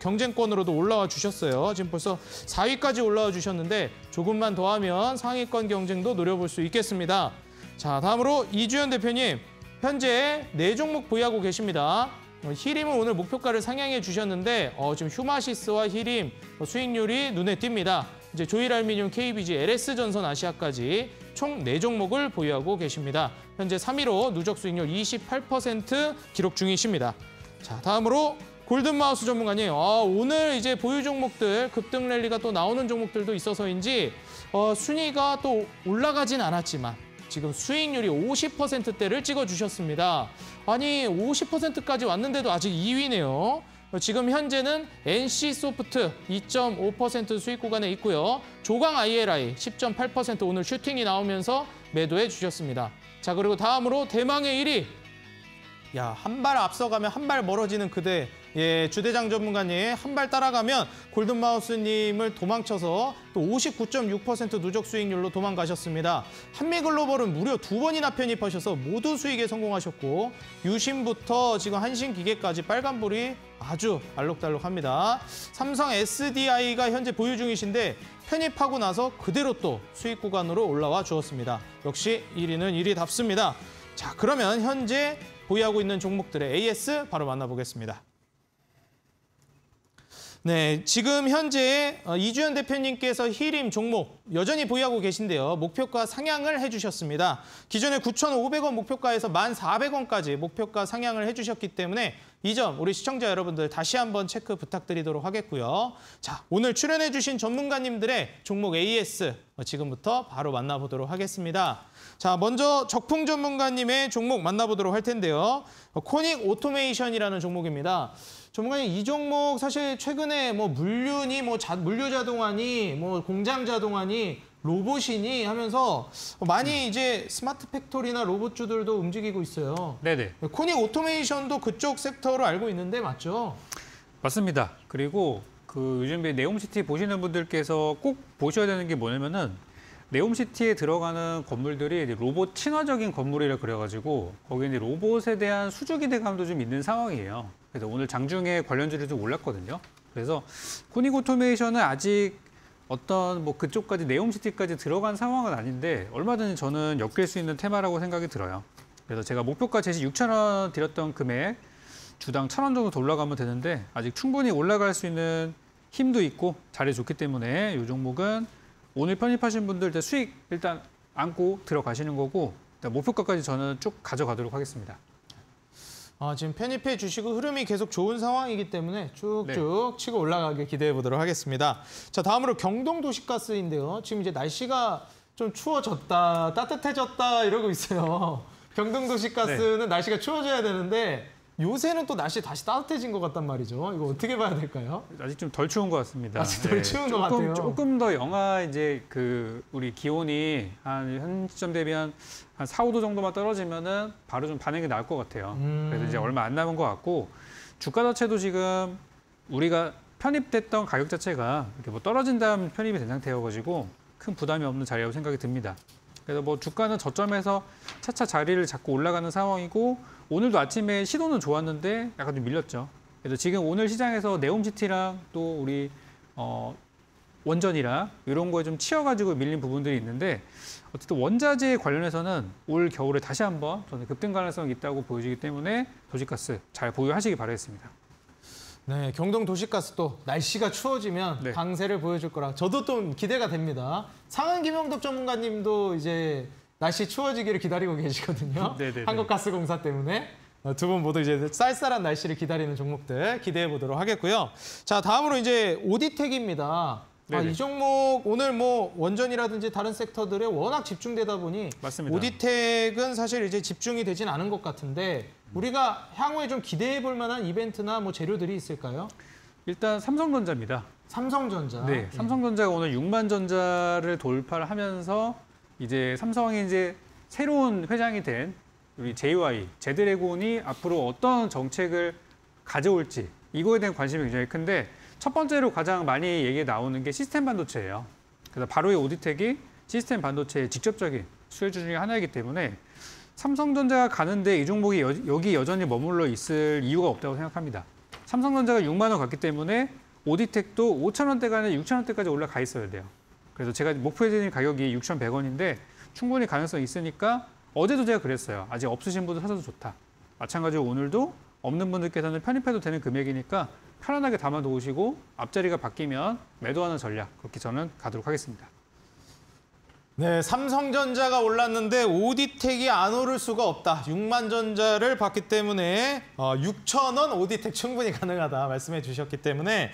경쟁권으로도 올라와 주셨어요. 지금 벌써 4위까지 올라와 주셨는데 조금만 더 하면 상위권 경쟁도 노려볼 수 있겠습니다. 자, 다음으로 이주연 대표님 현재 4종목 보유하고 계십니다. 히림은 오늘 목표가를 상향해 주셨는데 지금 휴마시스와 히림 수익률이 눈에 띕니다. 이제 조일알미늄, KBG, LS전선 아시아까지 총 4종목을 보유하고 계십니다. 현재 3위로 누적 수익률 28% 기록 중이십니다. 자, 다음으로 골든마우스 전문가님, 오늘 이제 보유 종목들 급등 랠리가 또 나오는 종목들도 있어서인지 순위가 또 올라가진 않았지만 지금 수익률이 50%대를 찍어주셨습니다. 아니 50%까지 왔는데도 아직 2위네요. 지금 현재는 NC소프트 2.5% 수익 구간에 있고요. 조강 ILI 10.8% 오늘 슈팅이 나오면서 매도해 주셨습니다. 자, 그리고 다음으로 대망의 1위. 야, 한 발 앞서가면 한 발 멀어지는 그대. 예, 주대장 전문가님 한 발 따라가면 골든마우스님을 도망쳐서 또 59.6% 누적 수익률로 도망가셨습니다. 한미글로벌은 무려 2번이나 편입하셔서 모두 수익에 성공하셨고 유심부터 지금 한신기계까지 빨간불이 아주 알록달록합니다. 삼성 SDI가 현재 보유 중이신데 편입하고 나서 그대로 또 수익 구간으로 올라와 주었습니다. 역시 1위는 1위답습니다. 자, 그러면 현재 보유하고 있는 종목들의 AS 바로 만나보겠습니다. 네, 지금 현재 이주연 대표님께서 힐임 종목 여전히 보유하고 계신데요. 목표가 상향을 해주셨습니다. 기존에 9,500원 목표가에서 1,400원까지 목표가 상향을 해주셨기 때문에 이 점 우리 시청자 여러분들 다시 한번 체크 부탁드리도록 하겠고요. 자, 오늘 출연해주신 전문가님들의 종목 AS 지금부터 바로 만나보도록 하겠습니다. 자, 먼저 적풍 전문가님의 종목 만나보도록 할 텐데요. 코닉 오토메이션이라는 종목입니다. 전문가님, 이 종목 사실 최근에 뭐 물류니 물류 자동화니 공장 자동화니 로봇이니 하면서 많이 이제 스마트 팩토리나 로봇주들도 움직이고 있어요. 네네. 코닉 오토메이션도 그쪽 섹터로 알고 있는데 맞죠? 맞습니다. 그리고 그 요즘 네옴시티 보시는 분들께서 꼭 보셔야 되는 게 뭐냐면은 네옴시티에 들어가는 건물들이 로봇 친화적인 건물이라 그래가지고 거기 이제 로봇에 대한 수주 기대감도 좀 있는 상황이에요. 그래서 오늘 장중에 관련주들이 좀 올랐거든요. 그래서 코닉 오토메이션은 아직 어떤 뭐 그쪽까지 네옴시티까지 들어간 상황은 아닌데 얼마든지 저는 엮일 수 있는 테마라고 생각이 들어요. 그래서 제가 목표가 제시 6,000원 드렸던 금액 주당 1,000원 정도 더 올라가면 되는데 아직 충분히 올라갈 수 있는 힘도 있고 자리 좋기 때문에 이 종목은 오늘 편입하신 분들 수익 일단 안고 들어가시는 거고 목표가까지 저는 쭉 가져가도록 하겠습니다. 지금 편입해 주시고 흐름이 계속 좋은 상황이기 때문에 쭉쭉 치고 올라가게 기대해 보도록 하겠습니다. 자, 다음으로 경동도시가스인데요. 지금 이제 날씨가 좀 추워졌다, 따뜻해졌다 이러고 있어요. 경동도시가스는 날씨가 추워져야 되는데 요새는 또 날씨 다시 따뜻해진 것 같단 말이죠. 이거 어떻게 봐야 될까요? 아직 좀 덜 추운 것 같습니다. 아직 덜 추운 것 같아요. 조금 더 영하 이제 우리 기온이 한 시점 대비 한 4, 5도 정도만 떨어지면은 바로 좀 반응이 나올 것 같아요. 그래서 이제 얼마 안 남은 것 같고 주가 자체도 지금 우리가 편입됐던 가격 자체가 이렇게 뭐 떨어진 다음 편입이 된 상태여가지고 큰 부담이 없는 자리라고 생각이 듭니다. 그래서 뭐 주가는 저점에서 차차 자리를 잡고 올라가는 상황이고 오늘도 아침에 시도는 좋았는데 약간 좀 밀렸죠. 그래서 지금 오늘 시장에서 네옴시티랑 또 우리 원전이랑 이런 거에 좀 치여가지고 밀린 부분들이 있는데 어쨌든 원자재 관련해서는 올 겨울에 다시 한번 저는 급등 가능성이 있다고 보여지기 때문에 도시가스 잘 보유하시기 바라겠습니다. 네, 경동도시가스도 날씨가 추워지면 네. 강세를 보여줄 거라 저도 좀 기대가 됩니다. 상은 김영덕 전문가님도 이제 날씨 추워지기를 기다리고 계시거든요. 네네네. 한국가스공사 때문에. 두 분 모두 이제 쌀쌀한 날씨를 기다리는 종목들 기대해 보도록 하겠고요. 자, 다음으로 이제 오디텍입니다. 이 종목 오늘 뭐 원전이라든지 다른 섹터들에 워낙 집중되다 보니 맞습니다. 오디텍은 사실 이제 집중이 되진 않은 것 같은데 우리가 향후에 좀 기대해 볼 만한 이벤트나 뭐 재료들이 있을까요? 일단 삼성전자입니다. 삼성전자. 네, 삼성전자가 오늘 6만 전자를 돌파를 하면서 이제 삼성이 이제 새로운 회장이 된 우리 JY, 제드래곤이 앞으로 어떤 정책을 가져올지 이거에 대한 관심이 굉장히 큰데 첫 번째로 가장 많이 얘기 나오는 게 시스템 반도체예요. 그래서 바로 이 오디텍이 시스템 반도체의 직접적인 수혜주 중에 하나이기 때문에 삼성전자가 가는데 이 종목이 여기 여전히 머물러 있을 이유가 없다고 생각합니다. 삼성전자가 6만 원 갔기 때문에 오디텍도 5,000원대가 아니라 6,000원대까지 올라가 있어야 돼요. 그래서 제가 목표해드린 가격이 6,100원인데 충분히 가능성이 있으니까 어제도 제가 그랬어요. 아직 없으신 분들 사셔도 좋다. 마찬가지로 오늘도 없는 분들께서는 편입해도 되는 금액이니까 편안하게 담아놓으시고 앞자리가 바뀌면 매도하는 전략 그렇게 저는 가도록 하겠습니다. 네, 삼성전자가 올랐는데 오디텍이 안 오를 수가 없다. 6만 전자를 봤기 때문에 6,000원 오디텍 충분히 가능하다 말씀해 주셨기 때문에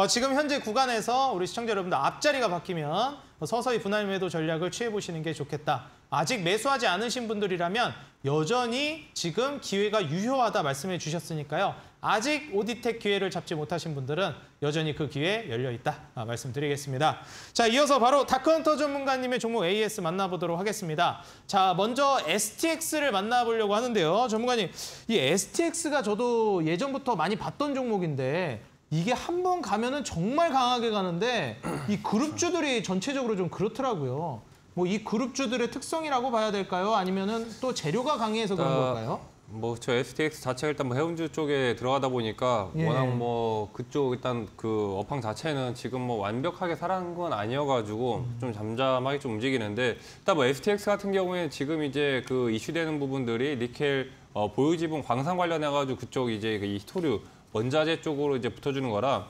지금 현재 구간에서 우리 시청자 여러분들 앞자리가 바뀌면 서서히 분할 매도 전략을 취해 보시는 게 좋겠다. 아직 매수하지 않으신 분들이라면 여전히 지금 기회가 유효하다 말씀해 주셨으니까요. 아직 오디텍 기회를 잡지 못하신 분들은 여전히 그 기회 열려 있다 말씀드리겠습니다. 자, 이어서 바로 다크헌터 전문가님의 종목 AS 만나보도록 하겠습니다. 자, 먼저 STX를 만나보려고 하는데요. 전문가님, 이 STX가 저도 예전부터 많이 봤던 종목인데 이게 한 번 가면은 정말 강하게 가는데 이 그룹주들이 전체적으로 좀 그렇더라고요. 뭐 이 그룹주들의 특성이라고 봐야 될까요? 아니면은 또 재료가 강해서 그런 걸까요? 뭐 저 STX 자체가 일단 뭐 해운주 쪽에 들어가다 보니까 예. 워낙 뭐 그쪽 일단 그 업황 자체는 지금 뭐 완벽하게 살아난 건 아니어가지고 좀 잠잠하게 좀 움직이는데 일단 뭐 STX 같은 경우에 지금 이제 그 이슈되는 부분들이 니켈 보유 지분 광산 관련해가지고 그쪽 이제 그 히토류 원자재 쪽으로 이제 붙어주는 거라.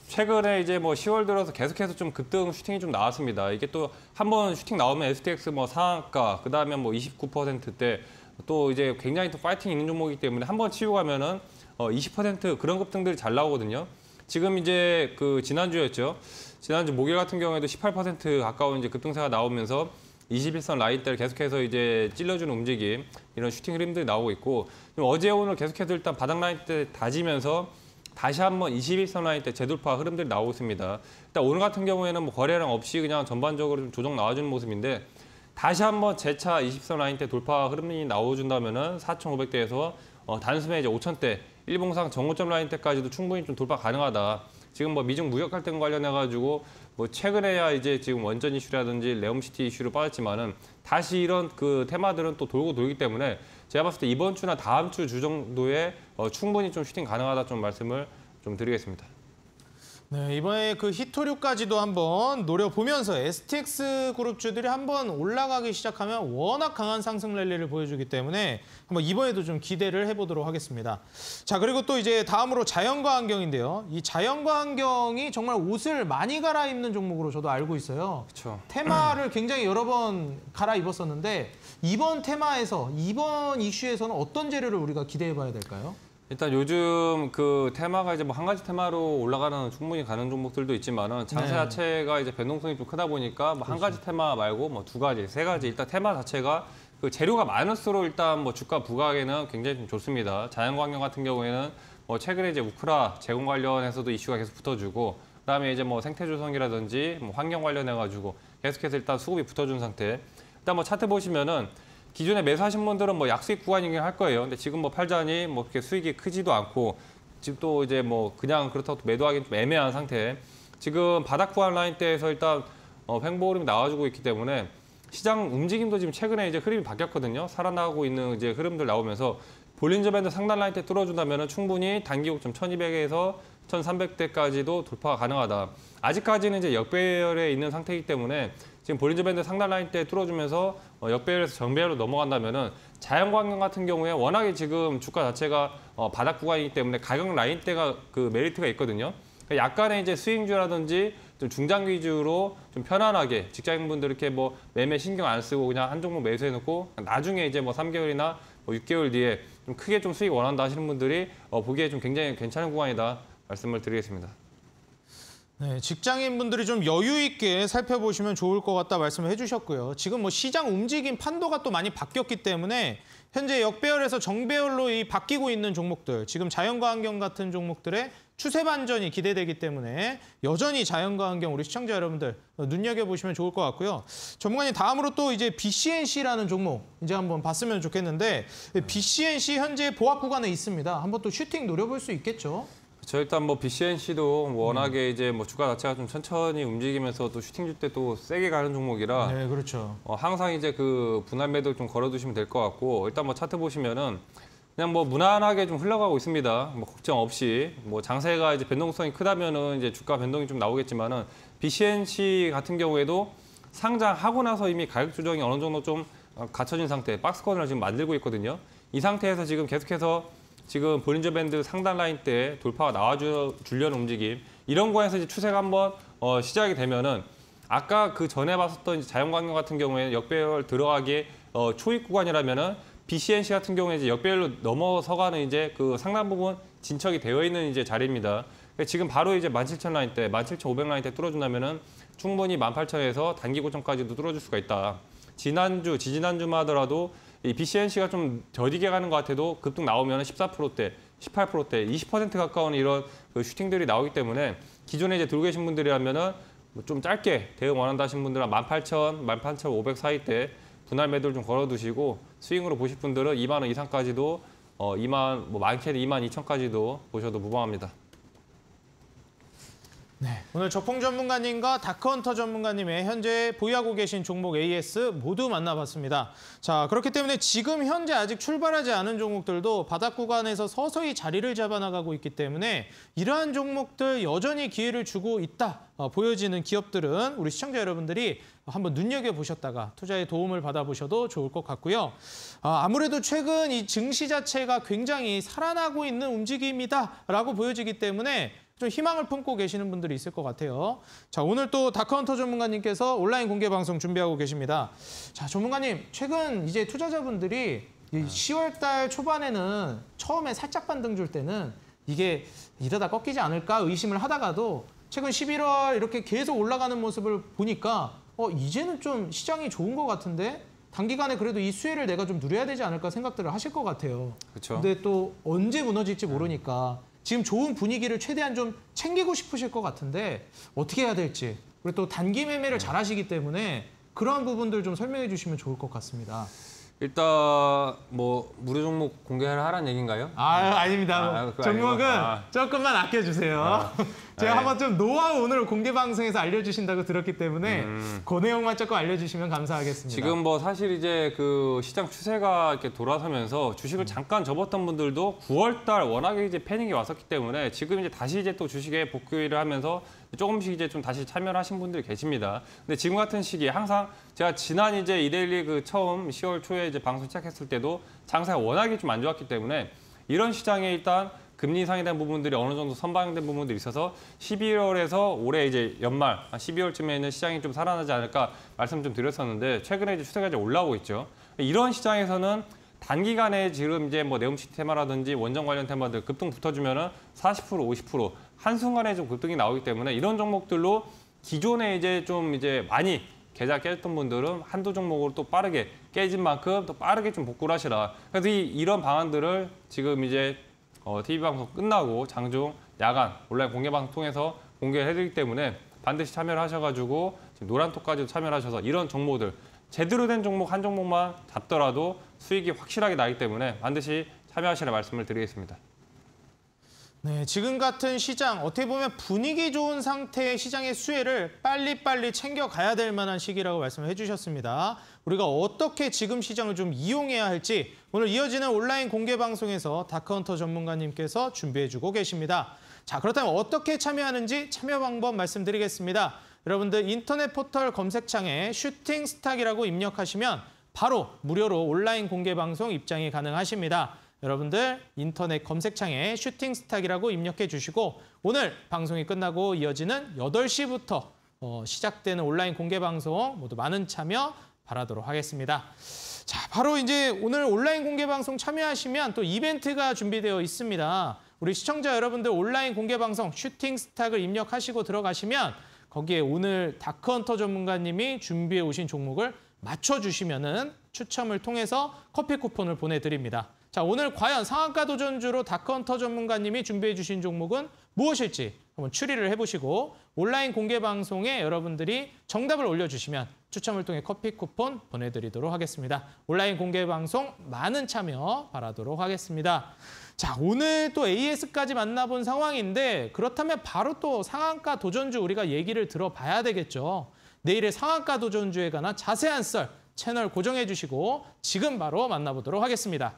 최근에 이제 뭐 10월 들어서 계속해서 좀 급등 슈팅이 좀 나왔습니다. 이게 또 한 번 슈팅 나오면 STX 뭐 상한가, 그 다음에 뭐 29%대 또 이제 굉장히 또 파이팅 있는 종목이기 때문에 한 번 치고 가면은 20% 그런 급등들이 잘 나오거든요. 지금 이제 그 지난주였죠. 지난주 목요일 같은 경우에도 18% 가까운 이제 급등세가 나오면서 21선 라인대를 계속해서 이제 찔러주는 움직임, 이런 슈팅 흐름들이 나오고 있고, 어제 오늘 계속해서 일단 바닥 라인대 다지면서 다시 한번 21선 라인대 재돌파 흐름들이 나오고 있습니다. 일단 오늘 같은 경우에는 뭐 거래량 없이 그냥 전반적으로 좀 조정 나와주는 모습인데, 다시 한번 재차 20선 라인대 돌파 흐름이 나와준다면은 4,500대에서 단숨에 이제 5,000대, 일봉상 정고점 라인대까지도 충분히 좀 돌파 가능하다. 지금 뭐 미중 무역 갈등 관련해가지고 뭐 최근에야 이제 지금 원전 이슈라든지 레옴시티 이슈로 빠졌지만은 다시 이런 그 테마들은 또 돌고 돌기 때문에 제가 봤을 때 이번 주나 다음 주 정도에 충분히 좀 슈팅 가능하다 좀 말씀을 좀 드리겠습니다. 네, 이번에 그 히토류까지도 한번 노려보면서 STX 그룹주들이 한번 올라가기 시작하면 워낙 강한 상승 랠리를 보여주기 때문에 한번 이번에도 좀 기대를 해보도록 하겠습니다. 자, 그리고 또 이제 다음으로 자연과 환경인데요. 이 자연과 환경이 정말 옷을 많이 갈아입는 종목으로 저도 알고 있어요. 그렇죠. 테마를 굉장히 여러 번 갈아입었었는데 이번 테마에서, 이번 이슈에서는 어떤 재료를 우리가 기대해봐야 될까요? 일단 요즘 그 테마가 이제 뭐 한 가지 테마로 올라가는 충분히 가는 종목들도 있지만은 장세 네. 자체가 이제 변동성이 좀 크다 보니까 뭐 한 가지 테마 말고 뭐 두 가지, 세 가지, 일단 테마 자체가 그 재료가 많을수록 일단 뭐 주가 부각에는 굉장히 좀 좋습니다. 자연환경 같은 경우에는 뭐 최근에 이제 우크라 제공 관련해서도 이슈가 계속 붙어주고, 그다음에 이제 뭐 생태조성이라든지 뭐 환경 관련해가지고 계속해서 일단 수급이 붙어준 상태. 일단 뭐 차트 보시면은 기존에 매수하신 분들은 뭐 약수익 구간이긴 할 거예요. 근데 지금 뭐 팔자니 뭐 그렇게 수익이 크지도 않고, 지금 또 이제 뭐 그냥 그렇다고 매도하기는 좀 애매한 상태. 지금 바닥 구간 라인대에서 일단 횡보 흐름이 나와주고 있기 때문에 시장 움직임도 지금 최근에 이제 흐름이 바뀌었거든요. 살아나고 있는 이제 흐름들 나오면서 볼린저 밴드 상단 라인대 뚫어준다면 충분히 단기 고점 1200에서 1300대까지도 돌파가 가능하다. 아직까지는 이제 역배열에 있는 상태이기 때문에 지금 볼린저 밴드 상단 라인대 뚫어주면서 역배열에서 정배열로 넘어간다면은 자연광경 같은 경우에 워낙에 지금 주가 자체가 바닥 구간이기 때문에 가격 라인대가 그 메리트가 있거든요. 그러니까 약간의 이제 스윙주라든지 좀 중장기 위주로 좀 편안하게 직장인분들 이렇게 뭐 매매 신경 안 쓰고 그냥 한 종목 매수해놓고 나중에 이제 뭐 3개월이나 뭐 6개월 뒤에 좀 크게 좀 수익 원한다 하시는 분들이 보기에 좀 굉장히 괜찮은 구간이다 말씀을 드리겠습니다. 네, 직장인분들이 좀 여유 있게 살펴보시면 좋을 것 같다 말씀을 해주셨고요. 지금 뭐 시장 움직임 판도가 또 많이 바뀌었기 때문에 현재 역배열에서 정배열로 바뀌고 있는 종목들, 지금 자연과 환경 같은 종목들의 추세 반전이 기대되기 때문에 여전히 자연과 환경 우리 시청자 여러분들 눈여겨보시면 좋을 것 같고요. 전문가님, 다음으로 또 이제 BCNC라는 종목 이제 한번 봤으면 좋겠는데, BCNC 현재 보합 구간에 있습니다. 한번 또 슈팅 노려볼 수 있겠죠? 저 일단 뭐 BCNC도 워낙에 이제 뭐 주가 자체가 좀 천천히 움직이면서 또 슈팅 줄 때 또 세게 가는 종목이라 네, 그렇죠. 항상 이제 그 분할 매도 좀 걸어두시면 될 것 같고, 일단 뭐 차트 보시면은 그냥 뭐 무난하게 좀 흘러가고 있습니다. 뭐 걱정 없이 뭐 장세가 이제 변동성이 크다면은 이제 주가 변동이 좀 나오겠지만은 BCNC 같은 경우에도 상장하고 나서 이미 가격 조정이 어느 정도 좀 갖춰진 상태, 박스권을 지금 만들고 있거든요. 이 상태에서 지금 계속해서 지금 볼린저 밴드 상단 라인 때 돌파가 나와주려는 움직임, 이런 거에서 이제 추세가 한번 시작이 되면은 아까 그 전에 봤었던 자연광경 같은 경우에는 역배열 들어가기에 초입 구간이라면은 BCNC 같은 경우에 이제 역배열로 넘어서가는 이제 그 상단 부분 진척이 되어 있는 이제 자리입니다. 그러니까 지금 바로 이제 17,000 라인 때, 17,500 라인 때 뚫어준다면은 충분히 18,000에서 단기 고점까지도 뚫어줄 수가 있다. 지난주, 지지난주만 하더라도 이 BCNC가 좀 더디게 가는 것 같아도 급등 나오면 14%대, 18%대, 20% 가까운 이런 그 슈팅들이 나오기 때문에 기존에 이제 들고 계신 분들이라면은 좀 짧게 대응 원한다 하신 분들은 18,000, 18,500 사이대 분할 매도를 좀 걸어두시고 스윙으로 보실 분들은 2만 원 이상까지도 2만, 많게는 22,000까지도 보셔도 무방합니다. 네, 오늘 저풍 전문가님과 다크헌터 전문가님의 현재 보유하고 계신 종목 AS 모두 만나봤습니다. 자, 그렇기 때문에 지금 현재 아직 출발하지 않은 종목들도 바닥 구간에서 서서히 자리를 잡아나가고 있기 때문에 이러한 종목들 여전히 기회를 주고 있다 보여지는 기업들은 우리 시청자 여러분들이 한번 눈여겨보셨다가 투자에 도움을 받아보셔도 좋을 것 같고요. 아무래도 최근 이 증시 자체가 굉장히 살아나고 있는 움직임이다라고 보여지기 때문에 좀 희망을 품고 계시는 분들이 있을 것 같아요. 자, 오늘 또 다크헌터 전문가님께서 온라인 공개 방송 준비하고 계십니다. 자, 전문가님, 최근 이제 투자자분들이 이 10월 달 초반에는 처음에 살짝 반등 줄 때는 이게 이러다 꺾이지 않을까 의심을 하다가도 최근 11월 이렇게 계속 올라가는 모습을 보니까 이제는 좀 시장이 좋은 것 같은데 단기간에 그래도 이 수혜를 내가 좀 누려야 되지 않을까 생각들을 하실 것 같아요. 그렇죠. 근데 또 언제 무너질지 모르니까 지금 좋은 분위기를 최대한 좀 챙기고 싶으실 것 같은데 어떻게 해야 될지 그리고 또 단기 매매를 잘 하시기 때문에 그러한 부분들 좀 설명해 주시면 좋을 것 같습니다. 일단 뭐 무료 종목 공개를 하라는 얘기인가요? 아닙니다. 그거 종목은 아니고. 조금만 아껴주세요. 제가 네. 한번 좀 노하우 오늘 공개 방송에서 알려주신다고 들었기 때문에 그 내용만 조금 알려주시면 감사하겠습니다. 지금 뭐 사실 이제 그 시장 추세가 이렇게 돌아서면서 주식을 잠깐 접었던 분들도 9월 달 워낙에 이제 패닉이 왔었기 때문에 지금 이제 다시 이제 또 주식에 복귀를 하면서 조금씩 이제 좀 다시 참여를 하신 분들이 계십니다. 근데 지금 같은 시기에 항상 제가 지난 이제 이데일리 그 처음 10월 초에 이제 방송 시작했을 때도 장사가 워낙에 좀 안 좋았기 때문에 이런 시장에 일단 금리 인상에 대한 부분들이 어느 정도 선방된 부분들이 있어서 11월에서 올해 이제 연말, 12월쯤에는 시장이 좀 살아나지 않을까 말씀 좀 드렸었는데 최근에 이제 추세가 이제 올라오고 있죠. 이런 시장에서는 단기간에 지금 이제 뭐 네옴시티 테마라든지 원전 관련 테마들 급등 붙어주면은 40%, 50% 한순간에 좀 급등이 나오기 때문에 이런 종목들로 기존에 이제 좀 이제 많이 계좌 깨졌던 분들은 한두 종목으로 또 빠르게 깨진 만큼 또 빠르게 좀 복구를 하시라. 그래서 이런 방안들을 지금 이제 TV 방송 끝나고 장중, 야간, 온라인 공개 방송 통해서 공개를 해드리기 때문에 반드시 참여를 하셔가지고 지금 노란톡까지도 참여를 하셔서 이런 종목들 제대로 된 종목 한 종목만 잡더라도 수익이 확실하게 나기 때문에 반드시 참여하시라 말씀을 드리겠습니다. 네, 지금 같은 시장, 어떻게 보면 분위기 좋은 상태의 시장의 수혜를 빨리빨리 챙겨가야 될 만한 시기라고 말씀을 해주셨습니다. 우리가 어떻게 지금 시장을 좀 이용해야 할지 오늘 이어지는 온라인 공개 방송에서 다크헌터 전문가님께서 준비해주고 계십니다. 자, 그렇다면 어떻게 참여하는지 참여 방법 말씀드리겠습니다. 여러분들 인터넷 포털 검색창에 슈팅스탁이라고 입력하시면 바로 무료로 온라인 공개 방송 입장이 가능하십니다. 여러분들 인터넷 검색창에 슈팅스탁이라고 입력해 주시고 오늘 방송이 끝나고 이어지는 8시부터 시작되는 온라인 공개 방송 모두 많은 참여 바라도록 하겠습니다. 자, 바로 이제 오늘 온라인 공개 방송 참여하시면 또 이벤트가 준비되어 있습니다. 우리 시청자 여러분들 온라인 공개 방송 슈팅스탁을 입력하시고 들어가시면 거기에 오늘 다크헌터 전문가님이 준비해 오신 종목을 맞춰주시면은 추첨을 통해서 커피 쿠폰을 보내드립니다. 자, 오늘 과연 상한가 도전주로 다크헌터 전문가님이 준비해 주신 종목은 무엇일지 한번 추리를 해보시고 온라인 공개 방송에 여러분들이 정답을 올려주시면 추첨을 통해 커피 쿠폰 보내드리도록 하겠습니다. 온라인 공개 방송 많은 참여 바라도록 하겠습니다. 자, 오늘 또 AS까지 만나본 상황인데 그렇다면 바로 또 상한가 도전주 우리가 얘기를 들어봐야 되겠죠. 내일의 상한가 도전주에 관한 자세한 썰 채널 고정해 주시고 지금 바로 만나보도록 하겠습니다.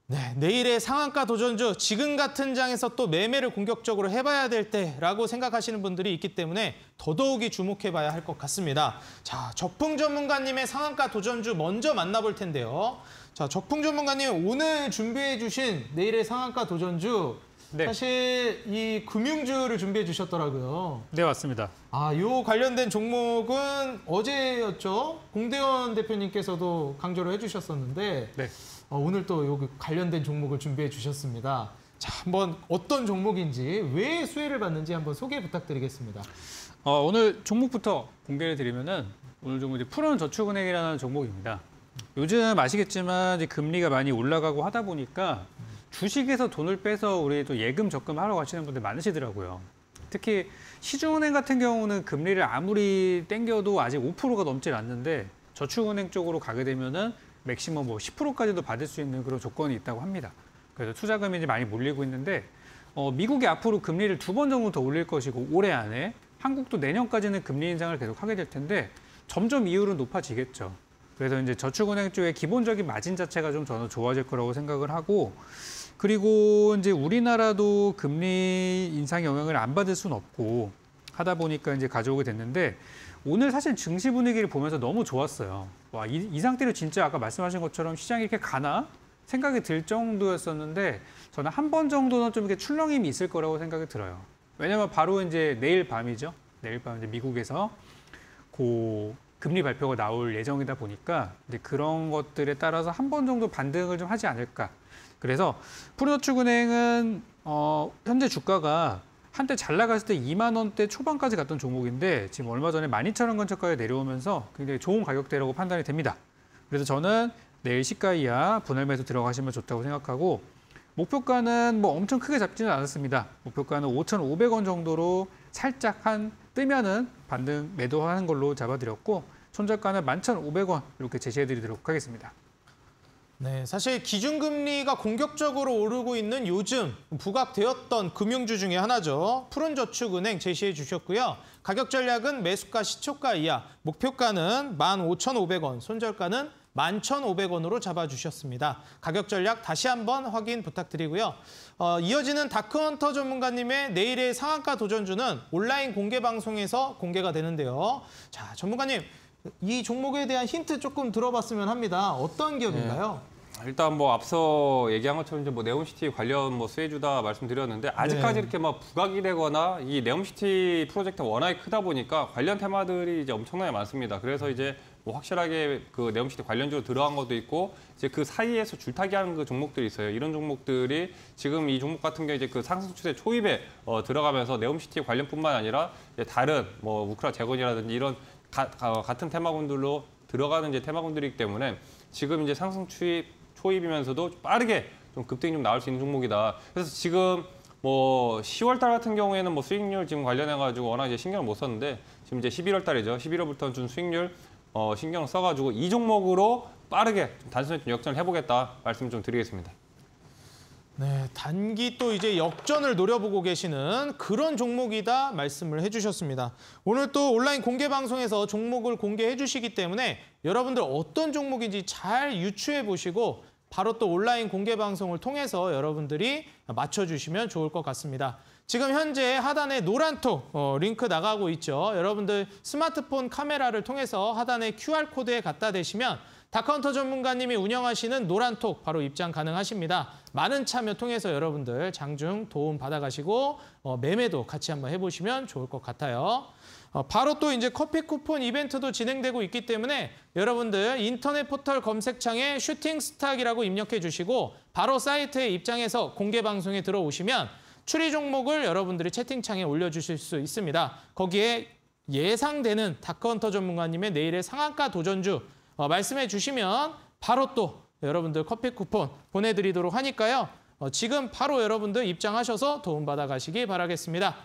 네, 내일의 상한가 도전주 지금 같은 장에서 또 매매를 공격적으로 해봐야 될 때라고 생각하시는 분들이 있기 때문에 더더욱이 주목해봐야 할 것 같습니다. 자, 적풍 전문가님의 상한가 도전주 먼저 만나볼 텐데요. 자, 적풍 전문가님 오늘 준비해 주신 내일의 상한가 도전주 네. 사실 이 금융주를 준비해 주셨더라고요. 네, 맞습니다. 요 관련된 종목은 어제였죠. 공대원 대표님께서도 강조를 해주셨었는데 네. 오늘 또 요 관련된 종목을 준비해 주셨습니다. 자, 한번 어떤 종목인지 왜 수혜를 받는지 한번 소개 부탁드리겠습니다. 오늘 종목부터 공개를 드리면은 오늘 종목 이제 푸른저축은행이라는 종목입니다. 요즘 아시겠지만 이제 금리가 많이 올라가고 하다 보니까 주식에서 돈을 빼서 우리 또 예금 적금하러 가시는 분들 많으시더라고요. 특히 시중은행 같은 경우는 금리를 아무리 땡겨도 아직 5%가 넘질 않는데 저축은행 쪽으로 가게 되면은 맥시멈 10%까지도 받을 수 있는 그런 조건이 있다고 합니다. 그래서 투자금이 이제 많이 몰리고 있는데 미국이 앞으로 금리를 2번 정도 더 올릴 것이고 올해 안에 한국도 내년까지는 금리 인상을 계속 하게 될 텐데 점점 이율은 높아지겠죠. 그래서 이제 저축은행 쪽의 기본적인 마진 자체가 좀 저는 좋아질 거라고 생각을 하고 그리고 이제 우리나라도 금리 인상 영향을 안 받을 수는 없고 하다 보니까 이제 가져오게 됐는데 오늘 사실 증시 분위기를 보면서 너무 좋았어요. 와, 이 상태로 진짜 아까 말씀하신 것처럼 시장이 이렇게 가나? 생각이 들 정도였었는데 저는 한 번 정도는 좀 이렇게 출렁임이 있을 거라고 생각이 들어요. 왜냐면 바로 이제 내일 밤이죠. 내일 밤 이제 미국에서 금리 발표가 나올 예정이다 보니까 이제 그런 것들에 따라서 한 번 정도 반등을 좀 하지 않을까. 그래서 푸른저축은행은 현재 주가가 한때 잘 나갔을 때 2만 원대 초반까지 갔던 종목인데 지금 얼마 전에 12,000원 근처까지 내려오면서 굉장히 좋은 가격대라고 판단이 됩니다. 그래서 저는 내일 시가 이하 분할 매수 들어가시면 좋다고 생각하고 목표가는 뭐 엄청 크게 잡지는 않았습니다. 목표가는 5,500원 정도로 살짝 뜨면은 반등 매도하는 걸로 잡아드렸고 손절가는 11,500원 이렇게 제시해드리도록 하겠습니다. 네, 사실 기준금리가 공격적으로 오르고 있는 요즘 부각되었던 금융주 중에 하나죠. 푸른저축은행 제시해 주셨고요. 가격 전략은 매수가 시초가 이하, 목표가는 15,500원, 손절가는 11,500원으로 잡아주셨습니다. 가격 전략 다시 한번 확인 부탁드리고요. 이어지는 다크헌터 전문가님의 내일의 상한가 도전주는 온라인 공개 방송에서 공개가 되는데요. 자, 전문가님, 이 종목에 대한 힌트 조금 들어봤으면 합니다. 어떤 기업인가요? 일단 뭐 앞서 얘기한 것처럼 이제 뭐 네옴시티 관련 수혜주다 말씀드렸는데 아직까지 이렇게 부각이 되거나 이 네옴시티 프로젝트가 워낙에 크다 보니까 관련 테마들이 이제 엄청나게 많습니다. 그래서 이제 확실하게 그 네옴시티 관련주로 들어간 것도 있고 이제 그 사이에서 줄타기하는 그 종목들이 있어요. 이런 종목들이 지금 이 종목 같은 경우 이제 그 상승 추세 초입에 들어가면서 네옴시티 관련뿐만 아니라 이제 다른 우크라 재건이라든지 이런 같은 테마군들로 들어가는 이제 테마군들이기 때문에 지금 이제 상승 초입이면서도 빠르게 좀 급등이 좀 나올 수 있는 종목이다. 그래서 지금 10월 달 같은 경우에는 수익률 지금 관련해가지고 워낙 이제 신경을 못 썼는데 지금 이제 11월 달이죠. 11월부터는 좀 수익률 신경을 써가지고 이 종목으로 빠르게 단순히 좀 역전을 해보겠다 말씀 좀 드리겠습니다. 네, 단기 또 이제 역전을 노려보고 계시는 그런 종목이다 말씀을 해주셨습니다. 오늘 또 온라인 공개 방송에서 종목을 공개해 주시기 때문에 여러분들 어떤 종목인지 잘 유추해 보시고 바로 또 온라인 공개 방송을 통해서 여러분들이 맞춰주시면 좋을 것 같습니다. 지금 현재 하단에 노란톡 링크 나가고 있죠. 여러분들 스마트폰 카메라를 통해서 하단에 QR코드에 갖다 대시면 다크헌터 전문가님이 운영하시는 노란톡 바로 입장 가능하십니다. 많은 참여 통해서 여러분들 장중 도움 받아가시고 매매도 같이 한번 해보시면 좋을 것 같아요. 바로 또 이제 커피 쿠폰 이벤트도 진행되고 있기 때문에 여러분들 인터넷 포털 검색창에 슈팅스탁이라고 입력해 주시고 바로 사이트에 입장해서 공개 방송에 들어오시면 추리 종목을 여러분들이 채팅창에 올려주실 수 있습니다. 거기에 예상되는 다크헌터 전문가님의 내일의 상한가 도전주 말씀해 주시면 바로 또 여러분들 커피 쿠폰 보내드리도록 하니까요. 지금 바로 여러분들 입장하셔서 도움받아 가시기 바라겠습니다.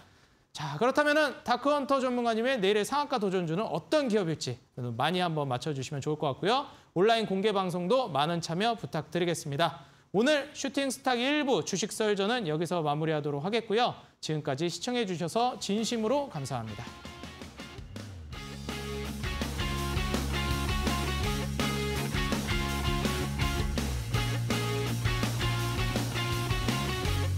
자, 그렇다면은 다크헌터 전문가님의 내일의 상한가 도전주는 어떤 기업일지 많이 한번 맞춰주시면 좋을 것 같고요. 온라인 공개 방송도 많은 참여 부탁드리겠습니다. 오늘 슈팅스탁 1부 주식 설전은 여기서 마무리하도록 하겠고요. 지금까지 시청해 주셔서 진심으로 감사합니다.